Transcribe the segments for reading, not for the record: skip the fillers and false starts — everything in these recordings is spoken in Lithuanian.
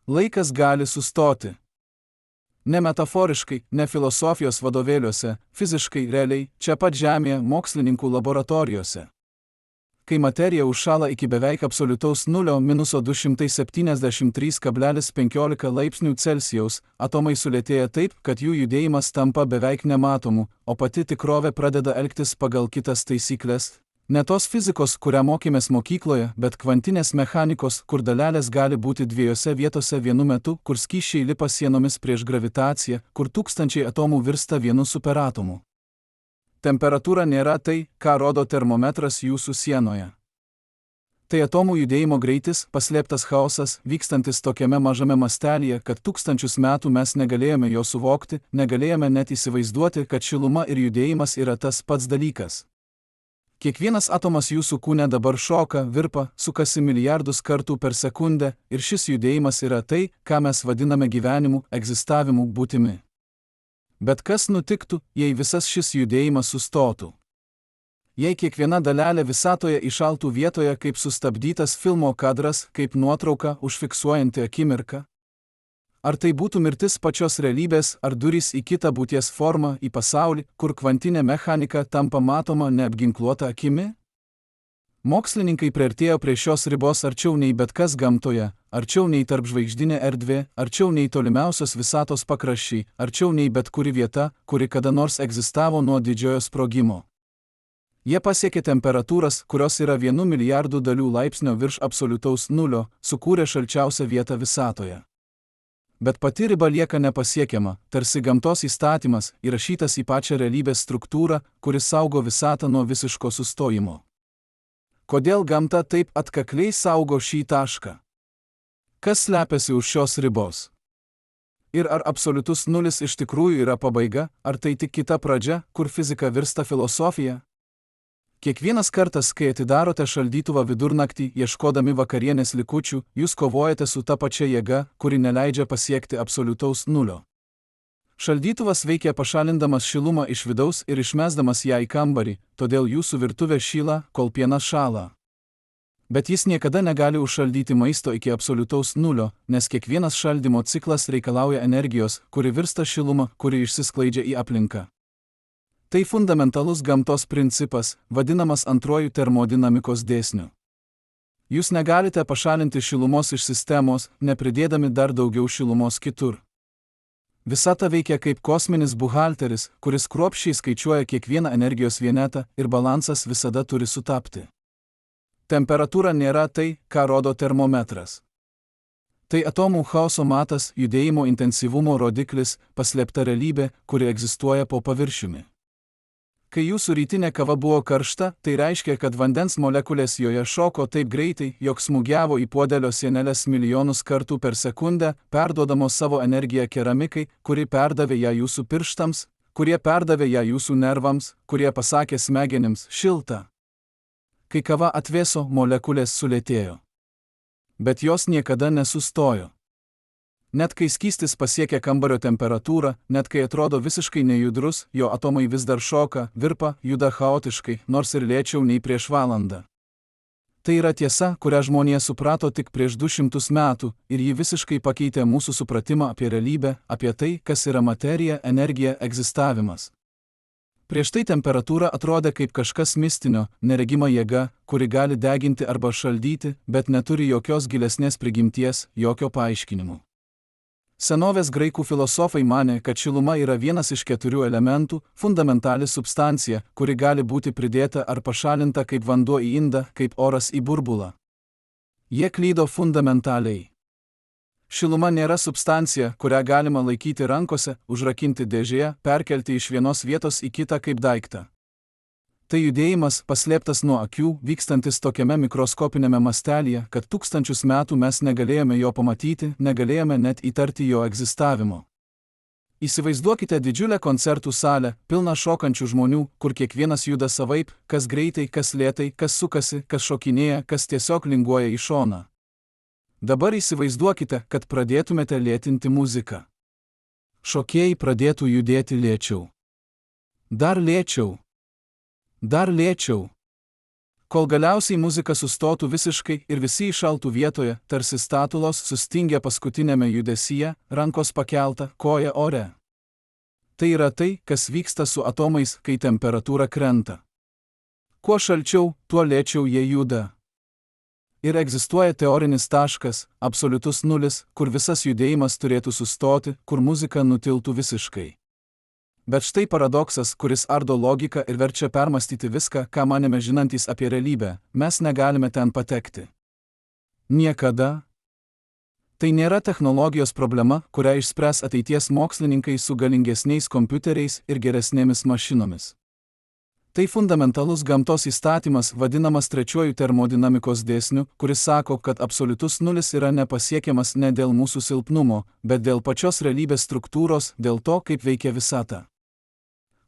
Laikas gali sustoti. Ne metaforiškai, ne filosofijos vadovėliuose, fiziškai, realiai, čia pat Žemėje, mokslininkų laboratorijose. Kai materija užšąla iki beveik absoliutaus nulio -273,15 laipsnių Celsijaus, atomai sulėtėja taip, kad jų judėjimas tampa beveik nematomu, o pati tikrovė pradeda elgtis pagal kitas taisykles. Ne tos fizikos, kurią mokėmės mokykloje, bet kvantinės mechanikos, kur dalelės gali būti dviejose vietose vienu metu, kur skysčiai lipa sienomis prieš gravitaciją, kur tūkstančiai atomų virsta vienu superatomu. Temperatūra nėra tai, ką rodo termometras jūsų sienoje. Tai atomų judėjimo greitis, paslėptas chaosas, vykstantis tokiame mažame mastelyje, kad tūkstančius metų mes negalėjome jo suvokti, negalėjome net įsivaizduoti, kad šiluma ir judėjimas yra tas pats dalykas. Kiekvienas atomas jūsų kūne dabar šoka, virpa, sukasi milijardus kartų per sekundę ir šis judėjimas yra tai, ką mes vadiname gyvenimu, egzistavimu, būtimi. Bet kas nutiktų, jei visas šis judėjimas sustotų? Jei kiekviena dalelė visatoje įšaltų vietoje kaip sustabdytas filmo kadras, kaip nuotrauka užfiksuojanti akimirką? Ar tai būtų mirtis pačios realybės, ar durys į kitą būties formą, į pasaulį, kur kvantinė mechanika tampa matoma neapginkluota akimi? Mokslininkai priartėjo prie šios ribos arčiau nei bet kas gamtoje, arčiau nei tarpžvaigždinė erdvė, arčiau nei tolimiausios visatos pakraščiai, arčiau nei bet kuri vieta, kuri kada nors egzistavo nuo didžiojo sprogimo. Jie pasiekė temperatūras, kurios yra 1 milijardų dalių laipsnio virš absoliutaus nulio, sukūrė šalčiausią vietą visatoje. Bet pati riba lieka nepasiekiama, tarsi gamtos įstatymas, įrašytas į pačią realybės struktūrą, kuris saugo visatą nuo visiško sustojimo. Kodėl gamta taip atkakliai saugo šį tašką? Kas slepiasi už šios ribos? Ir ar absoliutus nulis iš tikrųjų yra pabaiga, ar tai tik kita pradžia, kur fizika virsta filosofija? Kiekvienas kartas, kai atidarote šaldytuvą vidurnaktį, ieškodami vakarienės likučių, jūs kovojate su ta pačia jėga, kuri neleidžia pasiekti absoliutaus nulio. Šaldytuvas veikia pašalindamas šilumą iš vidaus ir išmesdamas ją į kambarį, todėl jūsų virtuvė šyla, kol pienas šąla. Bet jis niekada negali užšaldyti maisto iki absoliutaus nulio, nes kiekvienas šaldymo ciklas reikalauja energijos, kuri virsta šiluma, kuri išsisklaidžia į aplinką. Tai fundamentalus gamtos principas, vadinamas antruoju termodinamikos dėsniu. Jūs negalite pašalinti šilumos iš sistemos, nepridėdami dar daugiau šilumos kitur. Visata veikia kaip kosminis buhalteris, kuris kruopščiai skaičiuoja kiekvieną energijos vienetą ir balansas visada turi sutapti. Temperatūra nėra tai, ką rodo termometras. Tai atomų chaoso matas, judėjimo intensyvumo rodiklis, paslėpta realybė, kuri egzistuoja po paviršiumi. Kai jūsų rytinė kava buvo karšta, tai reiškia, kad vandens molekulės joje šoko taip greitai, jog smūgiavo į puodelio sieneles milijonus kartų per sekundę, perduodamos savo energiją keramikai, kuri perdavė ją jūsų pirštams, kurie perdavė ją jūsų nervams, kurie pasakė smegenims šilta. Kai kava atvėso, molekulės sulėtėjo. Bet jos niekada nesustojo. Net kai skystis pasiekia kambario temperatūrą, net kai atrodo visiškai nejudrus, jo atomai vis dar šoka, virpa, juda chaotiškai, nors ir lėčiau nei prieš valandą. Tai yra tiesa, kurią žmonija suprato tik prieš 200 metų, ir ji visiškai pakeitė mūsų supratimą apie realybę, apie tai, kas yra materija, energija, egzistavimas. Prieš tai temperatūra atrodė kaip kažkas mistinio, neregima jėga, kuri gali deginti arba šaldyti, bet neturi jokios gilesnės prigimties, jokio paaiškinimų. Senovės graikų filosofai manė, kad šiluma yra vienas iš 4 elementų, fundamentali substancija, kuri gali būti pridėta ar pašalinta kaip vanduo į indą, kaip oras į burbulą. Jie klydo fundamentaliai. Šiluma nėra substancija, kurią galima laikyti rankose, užrakinti dėžėje, perkelti iš vienos vietos į kitą kaip daiktą. Tai judėjimas, paslėptas nuo akių, vykstantis tokiame mikroskopinėme mastelyje, kad tūkstančius metų mes negalėjome jo pamatyti, negalėjome net įtarti jo egzistavimo. Įsivaizduokite didžiulę koncertų salę, pilną šokančių žmonių, kur kiekvienas juda savaip, kas greitai, kas lėtai, kas sukasi, kas šokinėja, kas tiesiog linguoja į šoną. Dabar įsivaizduokite, kad pradėtumėte lėtinti muziką. Šokėjai pradėtų judėti lėčiau. Dar lėčiau. Dar lėčiau. Kol galiausiai muzika sustotų visiškai ir visi įšaltų vietoje, tarsi statulos sustingę paskutinėme judesyje, rankos pakelta, koja ore. Tai yra tai, kas vyksta su atomais, kai temperatūra krenta. Kuo šalčiau, tuo lėčiau jie juda. Ir egzistuoja teorinis taškas, absoliutus nulis, kur visas judėjimas turėtų sustoti, kur muzika nutiltų visiškai. Bet štai paradoksas, kuris ardo logiką ir verčia permastyti viską, ką manėme žinantys apie realybę, mes negalime ten patekti. Niekada. Tai nėra technologijos problema, kurią išspręs ateities mokslininkai su galingesniais kompiuteriais ir geresnėmis mašinomis. Tai fundamentalus gamtos įstatymas vadinamas trečiuoju termodinamikos dėsniu, kuris sako, kad absoliutus nulis yra nepasiekiamas ne dėl mūsų silpnumo, bet dėl pačios realybės struktūros, dėl to, kaip veikia visata.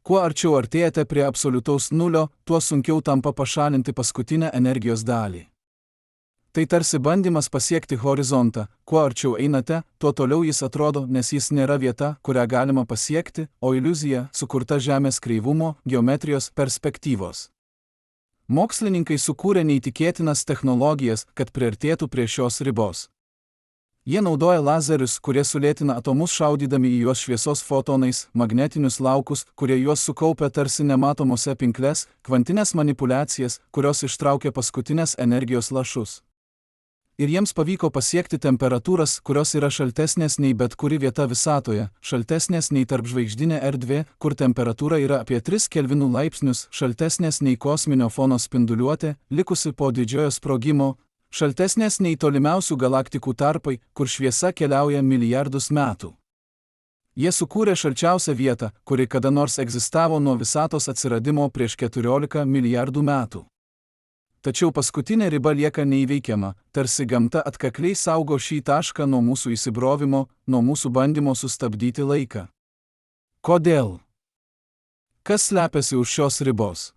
Kuo arčiau artėjate prie absoliutaus nulio, tuo sunkiau tampa pašalinti paskutinę energijos dalį. Tai tarsi bandymas pasiekti horizontą, kuo arčiau einate, tuo toliau jis atrodo, nes jis nėra vieta, kurią galima pasiekti, o iliuzija, sukurta Žemės kreivumo, geometrijos perspektyvos. Mokslininkai sukūrė neįtikėtinas technologijas, kad priartėtų prie šios ribos. Jie naudoja lazerius, kurie sulėtina atomus šaudydami į juos šviesos fotonais, magnetinius laukus, kurie juos sukaupia tarsi nematomose pinkles, kvantines manipulacijas, kurios ištraukia paskutinės energijos lašus. Ir jiems pavyko pasiekti temperatūras, kurios yra šaltesnės nei bet kuri vieta visatoje, šaltesnės nei tarpžvaigždinė erdvė, kur temperatūra yra apie 3 kelvinų laipsnius, šaltesnės nei kosminio fono spinduliuotė, likusi po didžiojo sprogimo, šaltesnės nei tolimiausių galaktikų tarpai, kur šviesa keliauja milijardus metų. Jie sukūrė šalčiausią vietą, kuri kada nors egzistavo nuo visatos atsiradimo prieš 14 milijardų metų. Tačiau paskutinė riba lieka neįveikiama, tarsi gamta atkakliai saugo šį tašką nuo mūsų įsibrovimo, nuo mūsų bandymo sustabdyti laiką. Kodėl? Kas slepiasi už šios ribos?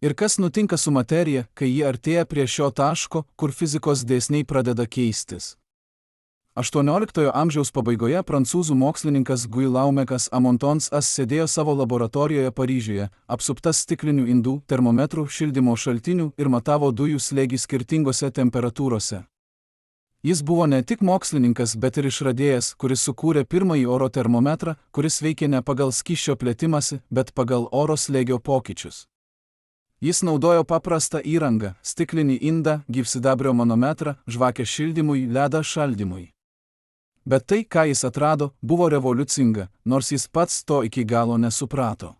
Ir kas nutinka su materija, kai ji artėja prie šio taško, kur fizikos dėsniai pradeda keistis? 18 amžiaus pabaigoje prancūzų mokslininkas Guillaumekas Amontonsas sėdėjo savo laboratorijoje Paryžiuje, apsuptas stiklinių indų, termometrų, šildymo šaltinių ir matavo dujų slėgį skirtingose temperatūrose. Jis buvo ne tik mokslininkas, bet ir išradėjas, kuris sukūrė pirmąjį oro termometrą, kuris veikė ne pagal skysčio plėtimąsi, bet pagal oro slėgio pokyčius. Jis naudojo paprastą įrangą, stiklinį indą, gyvsidabrio manometrą, žvakę šildymui, ledą šaldymui. Bet tai, ką jis atrado, buvo revoliucinga, nors jis pats to iki galo nesuprato.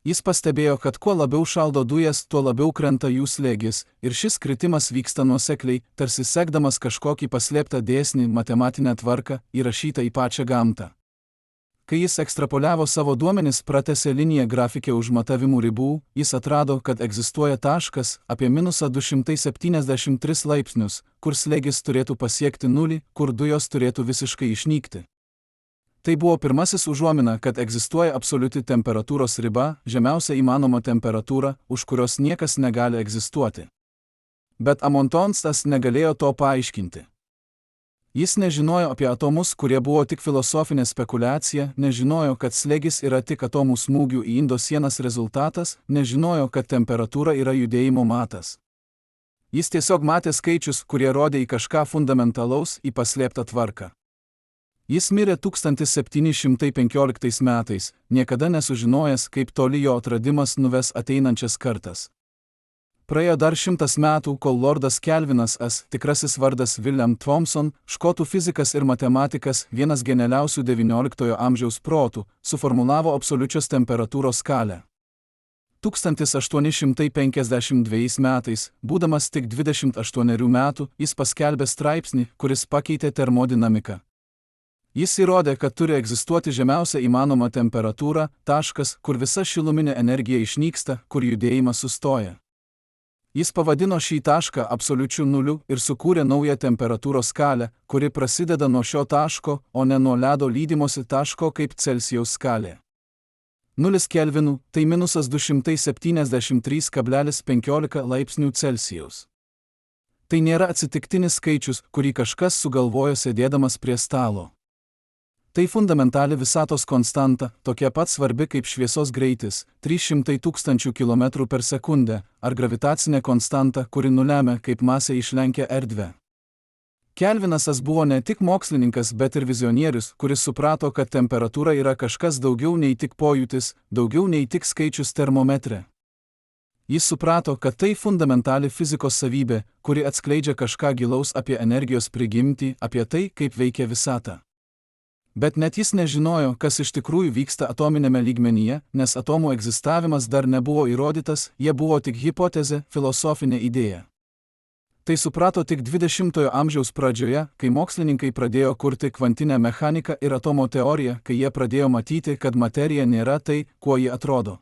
Jis pastebėjo, kad kuo labiau šaldo dujas, tuo labiau krenta jų slėgis, ir šis kritimas vyksta nuosekliai, tarsi sekdamas kažkokį paslėptą dėsnį, matematinę tvarką, įrašytą į pačią gamtą. Kai jis ekstrapoliavo savo duomenis, pratęsė liniją grafike už matavimų ribų, jis atrado, kad egzistuoja taškas apie -273 laipsnius, kur slėgis turėtų pasiekti nulį, kur dujos turėtų visiškai išnykti. Tai buvo pirmasis užuomina, kad egzistuoja absoliuti temperatūros riba, žemiausia įmanoma temperatūra, už kurios niekas negali egzistuoti. Bet Amontonsas negalėjo to paaiškinti. Jis nežinojo apie atomus, kurie buvo tik filosofinė spekulacija, nežinojo, kad slėgis yra tik atomų smūgių į indo sienas rezultatas, nežinojo, kad temperatūra yra judėjimo matas. Jis tiesiog matė skaičius, kurie rodė į kažką fundamentalaus, į paslėptą tvarką. Jis mirė 1715 metais, niekada nesužinojęs, kaip toli jo atradimas nuves ateinančias kartas. Praėjo dar 100 metų, kol Lordas Kelvinas, tikrasis vardas William Thomson, škotų fizikas ir matematikas, vienas genialiausių XIX amžiaus protų, suformulavo absoliučios temperatūros skalę. 1852 metais, būdamas tik 28 metų, jis paskelbė straipsnį, kuris pakeitė termodinamiką. Jis įrodė, kad turi egzistuoti žemiausia įmanoma temperatūra, taškas, kur visa šiluminė energija išnyksta, kur judėjimas sustoja. Jis pavadino šį tašką absoliučiu nuliu ir sukūrė naują temperatūros skalę, kuri prasideda nuo šio taško, o ne nuo ledo lydimosi taško kaip Celsijaus skalė. 0 kelvinų tai -273,15 laipsnių Celsijaus. Tai nėra atsitiktinis skaičius, kurį kažkas sugalvojo sėdėdamas prie stalo. Tai fundamentali visatos konstanta, tokia pat svarbi kaip šviesos greitis – 300 000 km/s, ar gravitacinė konstanta, kuri nulemia, kaip masė išlenkia erdvę. Kelvinasas buvo ne tik mokslininkas, bet ir vizionierius, kuris suprato, kad temperatūra yra kažkas daugiau nei tik pojūtis, daugiau nei tik skaičius termometre. Jis suprato, kad tai fundamentali fizikos savybė, kuri atskleidžia kažką gilaus apie energijos prigimtį, apie tai, kaip veikia visata. Bet net jis nežinojo, kas iš tikrųjų vyksta atominėme lygmenyje, nes atomų egzistavimas dar nebuvo įrodytas, jie buvo tik hipotezė, filosofinė idėja. Tai suprato tik 20-ojo amžiaus pradžioje, kai mokslininkai pradėjo kurti kvantinę mechaniką ir atomo teoriją, kai jie pradėjo matyti, kad materija nėra tai, kuo ji atrodo.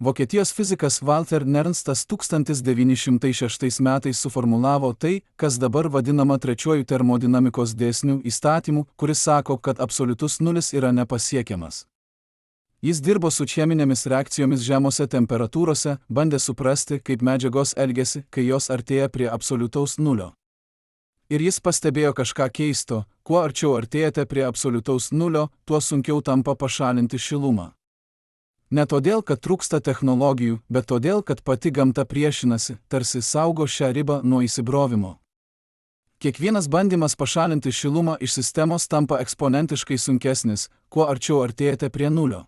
Vokietijos fizikas Walter Nernstas 1906 metais suformulavo tai, kas dabar vadinama trečiuoju termodinamikos dėsniu įstatymu, kuris sako, kad absoliutus nulis yra nepasiekiamas. Jis dirbo su cheminėmis reakcijomis žemose temperatūrose, bandė suprasti, kaip medžiagos elgiasi, kai jos artėja prie absoliutaus nulio. Ir jis pastebėjo kažką keisto, kuo arčiau artėjate prie absoliutaus nulio, tuo sunkiau tampa pašalinti šilumą. Ne todėl, kad trūksta technologijų, bet todėl, kad pati gamta priešinasi, tarsi saugo šią ribą nuo įsibrovimo. Kiekvienas bandymas pašalinti šilumą iš sistemos tampa eksponentiškai sunkesnis, kuo arčiau artėjate prie nulio.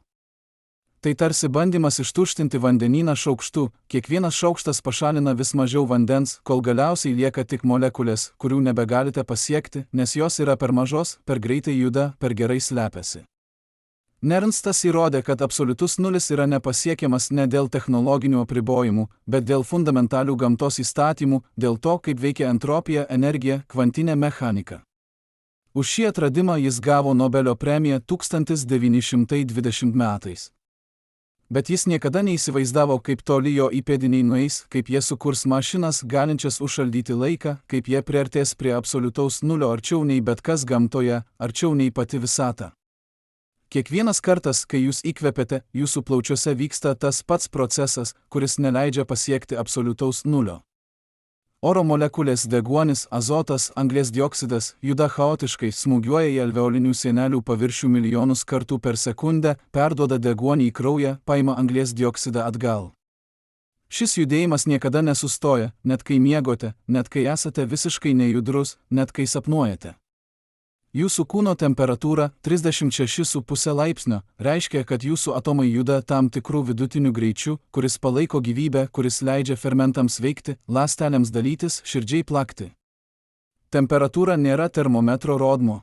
Tai tarsi bandymas ištuštinti vandenyną šaukštu, kiekvienas šaukštas pašalina vis mažiau vandens, kol galiausiai lieka tik molekulės, kurių nebegalite pasiekti, nes jos yra per mažos, per greitai juda, per gerai slepiasi. Nernstas įrodė, kad absoliutus nulis yra nepasiekiamas ne dėl technologinių apribojimų, bet dėl fundamentalių gamtos įstatymų, dėl to, kaip veikia entropija, energija, kvantinė mechanika. Už šį atradimą jis gavo Nobelio premiją 1920 metais. Bet jis niekada neįsivaizdavo, kaip toli jo įpėdiniai nueis, kaip jie sukurs mašinas, galinčias užšaldyti laiką, kaip jie priartės prie absoliutaus nulio arčiau nei bet kas gamtoje, arčiau nei pati visata. Kiekvienas kartas, kai jūs įkvepiate, jūsų plaučiuose vyksta tas pats procesas, kuris neleidžia pasiekti absoliutaus nulio. Oro molekulės deguonis, azotas, anglies dioksidas juda chaotiškai, smūgiuoja į alveolinių sienelių paviršių milijonus kartų per sekundę, perduoda deguonį į kraują, paima anglies dioksidą atgal. Šis judėjimas niekada nesustoja, net kai miegote, net kai esate visiškai nejudrus, net kai sapnuojate. Jūsų kūno temperatūra 36,5 laipsnio reiškia, kad jūsų atomai juda tam tikrų vidutinių greičių, kuris palaiko gyvybę, kuris leidžia fermentams veikti, ląstelėms dalytis, širdžiai plakti. Temperatūra nėra termometro rodmuo.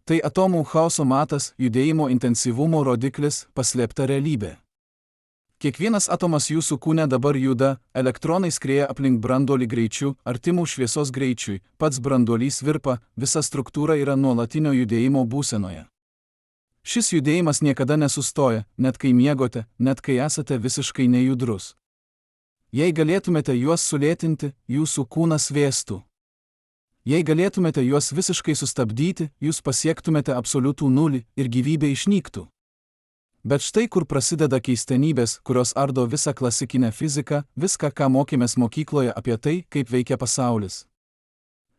Tai atomų chaoso matas, judėjimo intensyvumo rodiklis, paslėpta realybė. Kiekvienas atomas jūsų kūne dabar juda, elektronai skrieja aplink branduolį greičiu, artimų šviesos greičiui, pats branduolys virpa, visa struktūra yra nuolatinio judėjimo būsenoje. Šis judėjimas niekada nesustoja, net kai miegote, net kai esate visiškai nejudrus. Jei galėtumėte juos sulėtinti, jūsų kūnas vėstų. Jei galėtumėte juos visiškai sustabdyti, jūs pasiektumėte absoliutų nulį ir gyvybė išnyktų. Bet štai kur prasideda keistenybės, kurios ardo visą klasikinę fiziką, viską, ką mokėmės mokykloje apie tai, kaip veikia pasaulis.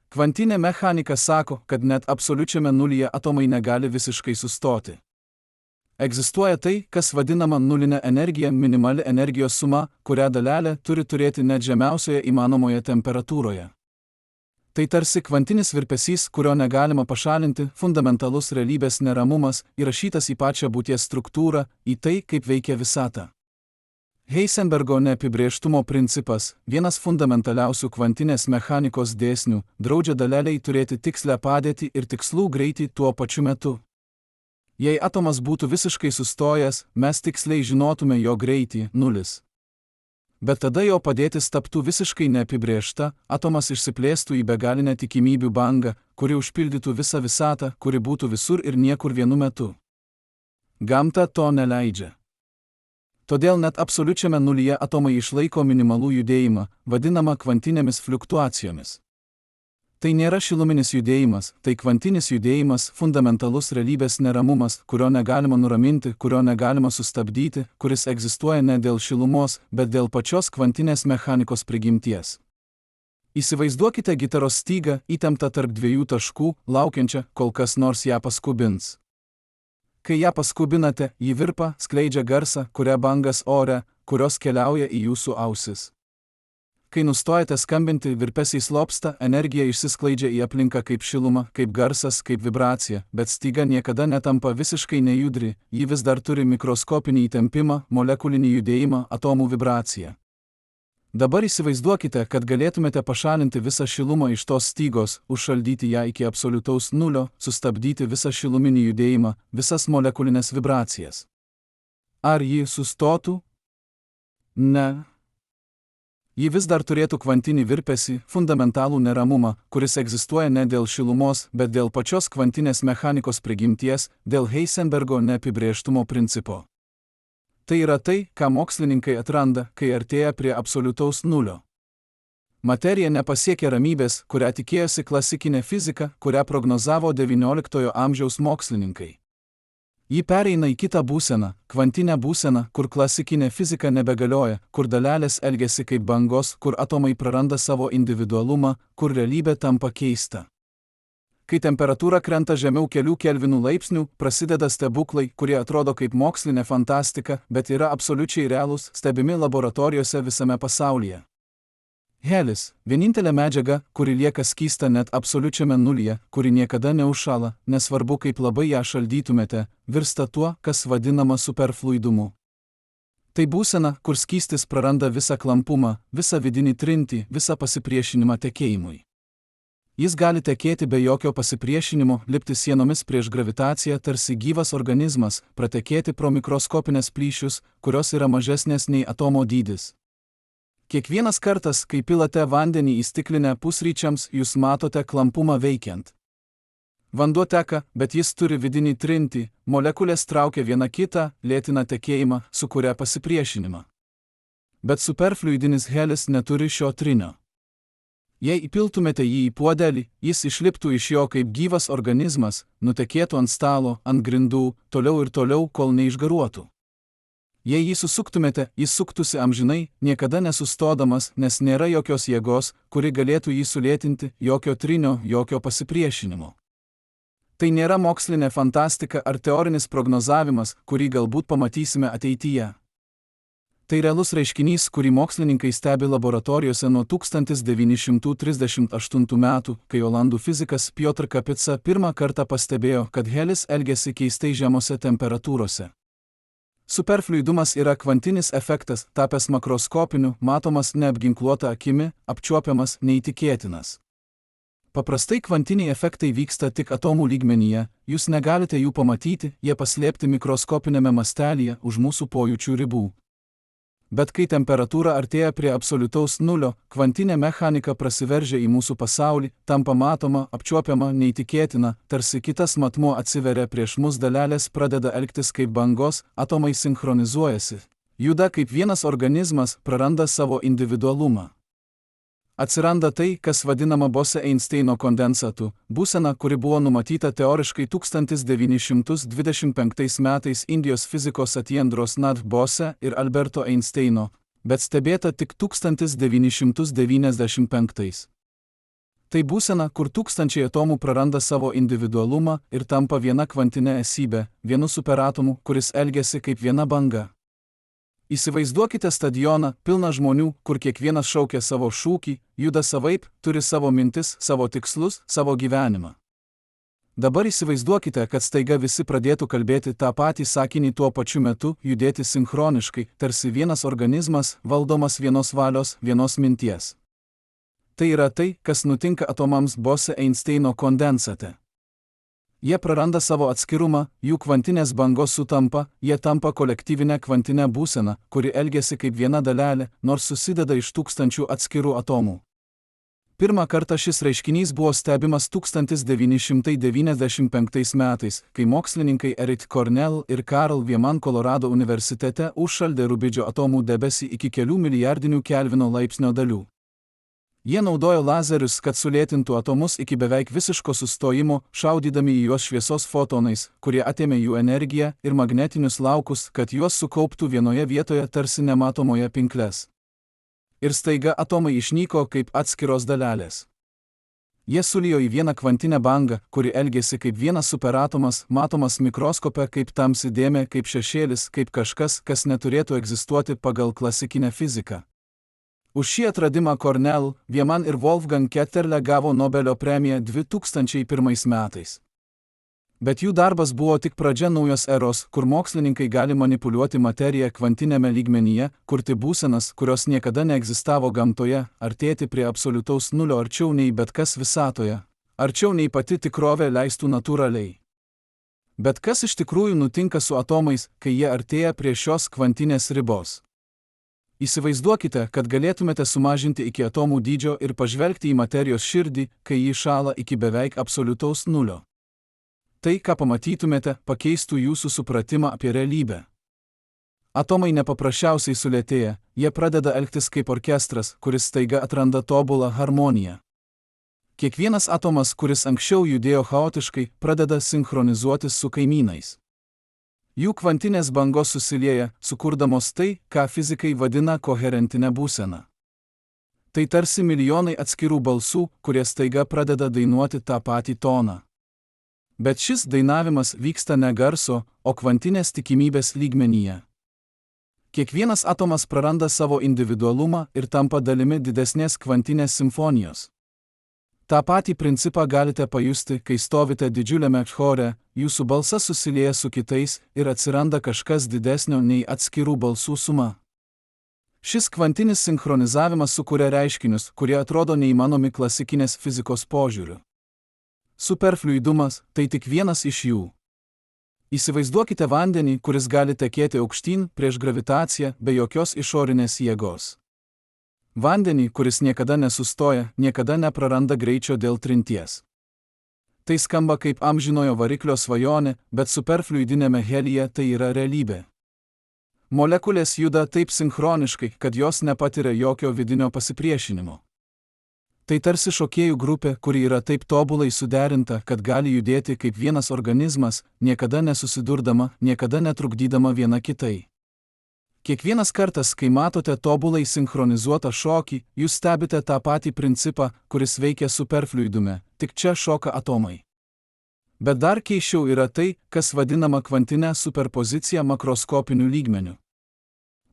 Kvantinė mechanika sako, kad net absoliučiame nulyje atomai negali visiškai sustoti. Egzistuoja tai, kas vadinama nulinė energija, minimali energijos suma, kurią dalelė turi turėti net žemiausioje įmanomoje temperatūroje. Tai tarsi kvantinis virpesys, kurio negalima pašalinti, fundamentalus realybės neramumas, įrašytas į pačią būties struktūrą, į tai, kaip veikia visata. Heisenbergo neapibrėžtumo principas, vienas fundamentaliausių kvantinės mechanikos dėsnių, draudžia dalelei turėti tikslę padėtį ir tikslų greitį tuo pačiu metu. Jei atomas būtų visiškai sustojęs, mes tiksliai žinotume jo greitį – nulis. Bet tada jo padėtis taptų visiškai neapibrėžta, atomas išsiplėstų į begalinę tikimybių bangą, kuri užpildytų visą visatą, kuri būtų visur ir niekur vienu metu. Gamta to neleidžia. Todėl net absoliučiame nulyje atomai išlaiko minimalų judėjimą, vadinamą kvantinėmis fliuktuacijomis. Tai nėra šiluminis judėjimas, tai kvantinis judėjimas, fundamentalus realybės neramumas, kurio negalima nuraminti, kurio negalima sustabdyti, kuris egzistuoja ne dėl šilumos, bet dėl pačios kvantinės mechanikos prigimties. Įsivaizduokite gitaros stygą įtemptą tarp dviejų taškų, laukiančią, kol kas nors ją paskubins. Kai ją paskubinate, ji virpa, skleidžia garsą, kuria bangas ore, kurios keliauja į jūsų ausis. Kai nustojate skambinti, virpesiai slopsta, energija išsiskleidžia į aplinką kaip šiluma, kaip garsas, kaip vibracija, bet styga niekada netampa visiškai nejudri, ji vis dar turi mikroskopinį įtempimą, molekulinį judėjimą, atomų vibraciją. Dabar įsivaizduokite, kad galėtumėte pašalinti visą šilumą iš tos stygos, užšaldyti ją iki absoliutaus nulio, sustabdyti visą šiluminį judėjimą, visas molekulinės vibracijas. Ar ji sustotų? Ne. Ji vis dar turėtų kvantinį virpesį, fundamentalų neramumą, kuris egzistuoja ne dėl šilumos, bet dėl pačios kvantinės mechanikos prigimties, dėl Heisenbergo neapibrėžtumo principo. Tai yra tai, ką mokslininkai atranda, kai artėja prie absoliutaus nulio. Materija nepasiekia ramybės, kurią tikėjosi klasikinė fizika, kurią prognozavo XIX amžiaus mokslininkai. Ji pereina į kitą būseną, kvantinę būseną, kur klasikinė fizika nebegalioja, kur dalelės elgiasi kaip bangos, kur atomai praranda savo individualumą, kur realybė tampa keista. Kai temperatūra krenta žemiau kelių kelvinų laipsnių, prasideda stebuklai, kurie atrodo kaip mokslinė fantastika, bet yra absoliučiai realūs, stebimi laboratorijose visame pasaulyje. Helis – vienintelė medžiaga, kuri lieka skysta net absoliučiame nulyje, kuri niekada neužšąla, nesvarbu kaip labai ją šaldytumėte, virsta tuo, kas vadinama superfluidumu. Tai būsena, kur skystis praranda visą klampumą, visą vidinį trintį, visą pasipriešinimą tekėjimui. Jis gali tekėti be jokio pasipriešinimo, lipti sienomis prieš gravitaciją tarsi gyvas organizmas, pratekėti pro mikroskopinės plyšius, kurios yra mažesnės nei atomo dydis. Kiekvienas kartas, kai pilate vandenį į stiklinę pusryčiams, jūs matote klampumą veikiant. Vanduo teka, bet jis turi vidinį trintį, molekulės traukia viena kitą, lėtina tekėjimą, sukuria pasipriešinimą. Bet superfluidinis helis neturi šio trinio. Jei įpiltumėte jį į puodelį, jis išliptų iš jo kaip gyvas organizmas, nutekėtų ant stalo, ant grindų, toliau ir toliau, kol neišgaruotų. Jei jį susuktumėte, jis suktųsi amžinai, niekada nesustodamas, nes nėra jokios jėgos, kuri galėtų jį sulėtinti, jokio trinio, jokio pasipriešinimo. Tai nėra mokslinė fantastika ar teorinis prognozavimas, kurį galbūt pamatysime ateityje. Tai realus reiškinys, kurį mokslininkai stebi laboratorijose nuo 1938 metų, kai olandų fizikas Piotr Kapitsa pirmą kartą pastebėjo, kad helis elgiasi keistai žemose temperatūrose. Superfluidumas yra kvantinis efektas, tapęs makroskopiniu, matomas neapginkluota akimi, apčiuopiamas, neįtikėtinas. Paprastai kvantiniai efektai vyksta tik atomų lygmenyje, jūs negalite jų pamatyti, jie paslėpti mikroskopinėme mastelyje už mūsų pojūčių ribų. Bet kai temperatūra artėja prie absoliutaus nulio, kvantinė mechanika prasiveržia į mūsų pasaulį, tampa matoma, apčiuopiama, neįtikėtina, tarsi kitas matmuo atsiveria prieš mus, dalelės pradeda elgtis kaip bangos, atomai sinchronizuojasi. Juda kaip vienas organizmas, praranda savo individualumą. Atsiranda tai, kas vadinama Bose-Einsteino kondensatu, būsena, kuri buvo numatyta teoriškai 1925 metais Indijos fizikos Satyendros Nath Bose ir Alberto Einsteino, bet stebėta tik 1995. Tai būsena, kur tūkstančiai atomų praranda savo individualumą ir tampa viena kvantine esybe, vienu superatomu, kuris elgiasi kaip viena banga. Įsivaizduokite stadioną, pilną žmonių, kur kiekvienas šaukia savo šūkį, juda savaip, turi savo mintis, savo tikslus, savo gyvenimą. Dabar įsivaizduokite, kad staiga visi pradėtų kalbėti tą patį sakinį tuo pačiu metu, judėti sinchroniškai, tarsi vienas organizmas, valdomas vienos valios, vienos minties. Tai yra tai, kas nutinka atomams Bose-Einsteino kondensate. Jie praranda savo atskirumą, jų kvantinės bangos sutampa, jie tampa kolektyvinę kvantinę būseną, kuri elgiasi kaip viena dalelė, nors susideda iš tūkstančių atskirų atomų. Pirmą kartą šis reiškinys buvo stebimas 1995 metais, kai mokslininkai Eric Cornell ir Carl Wieman Kolorado universitete užšaldė Rubidžio atomų debesį iki kelių milijardinių kelvino laipsnio dalių. Jie naudojo lazerius, kad sulėtintų atomus iki beveik visiško sustojimo, šaudydami į juos šviesos fotonais, kurie atėmė jų energiją, ir magnetinius laukus, kad juos sukauptų vienoje vietoje tarsi nematomoje pinkles. Ir staiga atomai išnyko kaip atskiros dalelės. Jie sulijo į vieną kvantinę bangą, kuri elgėsi kaip vienas superatomas, matomas mikroskope kaip tamsi dėmė, kaip šešėlis, kaip kažkas, kas neturėtų egzistuoti pagal klasikinę fiziką. Už šį atradimą Cornell, Wieman ir Wolfgang Ketterle gavo Nobelio premiją 2001 metais. Bet jų darbas buvo tik pradžia naujos eros, kur mokslininkai gali manipuliuoti materiją kvantinėme lygmenyje, kurti būsenas, kurios niekada neegzistavo gamtoje, artėti prie absoliutaus nulio arčiau nei bet kas visatoje, arčiau nei pati tikrovė leistų natūraliai. Bet kas iš tikrųjų nutinka su atomais, kai jie artėja prie šios kvantinės ribos? Įsivaizduokite, kad galėtumėte sumažinti iki atomų dydžio ir pažvelgti į materijos širdį, kai ji šąla iki beveik absoliutaus nulio. Tai, ką pamatytumėte, pakeistų jūsų supratimą apie realybę. Atomai nepaprasčiausiai sulėtėja, jie pradeda elgtis kaip orkestras, kuris staiga atranda tobulą harmoniją. Kiekvienas atomas, kuris anksčiau judėjo chaotiškai, pradeda sinchronizuotis su kaimynais. Jų kvantinės bangos susilieja, sukurdamos tai, ką fizikai vadina koherentinę būseną. Tai tarsi milijonai atskirų balsų, kurie staiga pradeda dainuoti tą patį toną. Bet šis dainavimas vyksta ne garso, o kvantinės tikimybės lygmenyje. Kiekvienas atomas praranda savo individualumą ir tampa dalimi didesnės kvantinės simfonijos. Ta patį principą galite pajusti, kai stovite didžiuliame chore, jūsų balsas susilieja su kitais ir atsiranda kažkas didesnio nei atskirų balsų suma. Šis kvantinis sinchronizavimas sukuria reiškinius, kurie atrodo neįmanomi klasikinės fizikos požiūriu. Superfluidumas – tai tik vienas iš jų. Įsivaizduokite vandenį, kuris gali tekėti aukštyn prieš gravitaciją be jokios išorinės jėgos. Vandenį, kuris niekada nesustoja, niekada nepraranda greičio dėl trinties. Tai skamba kaip amžinojo variklio svajonė, bet superfluidinėme helyje tai yra realybė. Molekulės juda taip sinchroniškai, kad jos nepatiria jokio vidinio pasipriešinimo. Tai tarsi šokėjų grupė, kuri yra taip tobulai suderinta, kad gali judėti kaip vienas organizmas, niekada nesusidurdama, niekada netrukdydama viena kitai. Kiekvienas kartas, kai matote tobulai sinchronizuotą šokį, jūs stebite tą patį principą, kuris veikia superfluidume, tik čia šoka atomai. Bet dar keisčiau yra tai, kas vadinama kvantinė superpozicija makroskopiniu lygmeniu.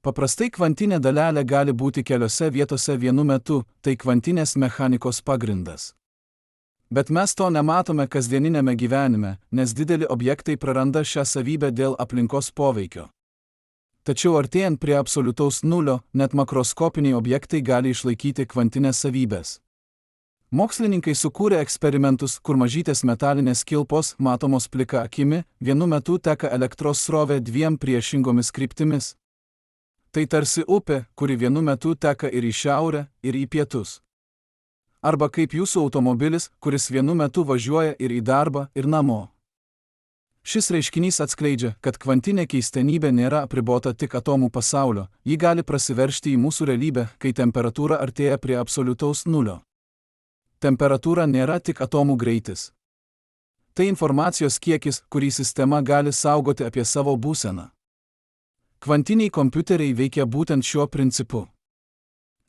Paprastai kvantinė dalelė gali būti keliose vietose vienu metu, tai kvantinės mechanikos pagrindas. Bet mes to nematome kasdieninėme gyvenime, nes dideli objektai praranda šią savybę dėl aplinkos poveikio. Tačiau artėjant prie absoliutaus nulio, net makroskopiniai objektai gali išlaikyti kvantinės savybės. Mokslininkai sukūrė eksperimentus, kur mažytės metalinės kilpos, matomos plika akimi, vienu metu teka elektros srovė dviem priešingomis kryptimis. Tai tarsi upė, kuri vienu metu teka ir į šiaurę, ir į pietus. Arba kaip jūsų automobilis, kuris vienu metu važiuoja ir į darbą, ir namo. Šis reiškinys atskleidžia, kad kvantinė keistenybė nėra apribota tik atomų pasaulio, ji gali prasiveržti į mūsų realybę, kai temperatūra artėja prie absoliutaus nulio. Temperatūra nėra tik atomų greitis. Tai informacijos kiekis, kurį sistema gali saugoti apie savo būseną. Kvantiniai kompiuteriai veikia būtent šiuo principu.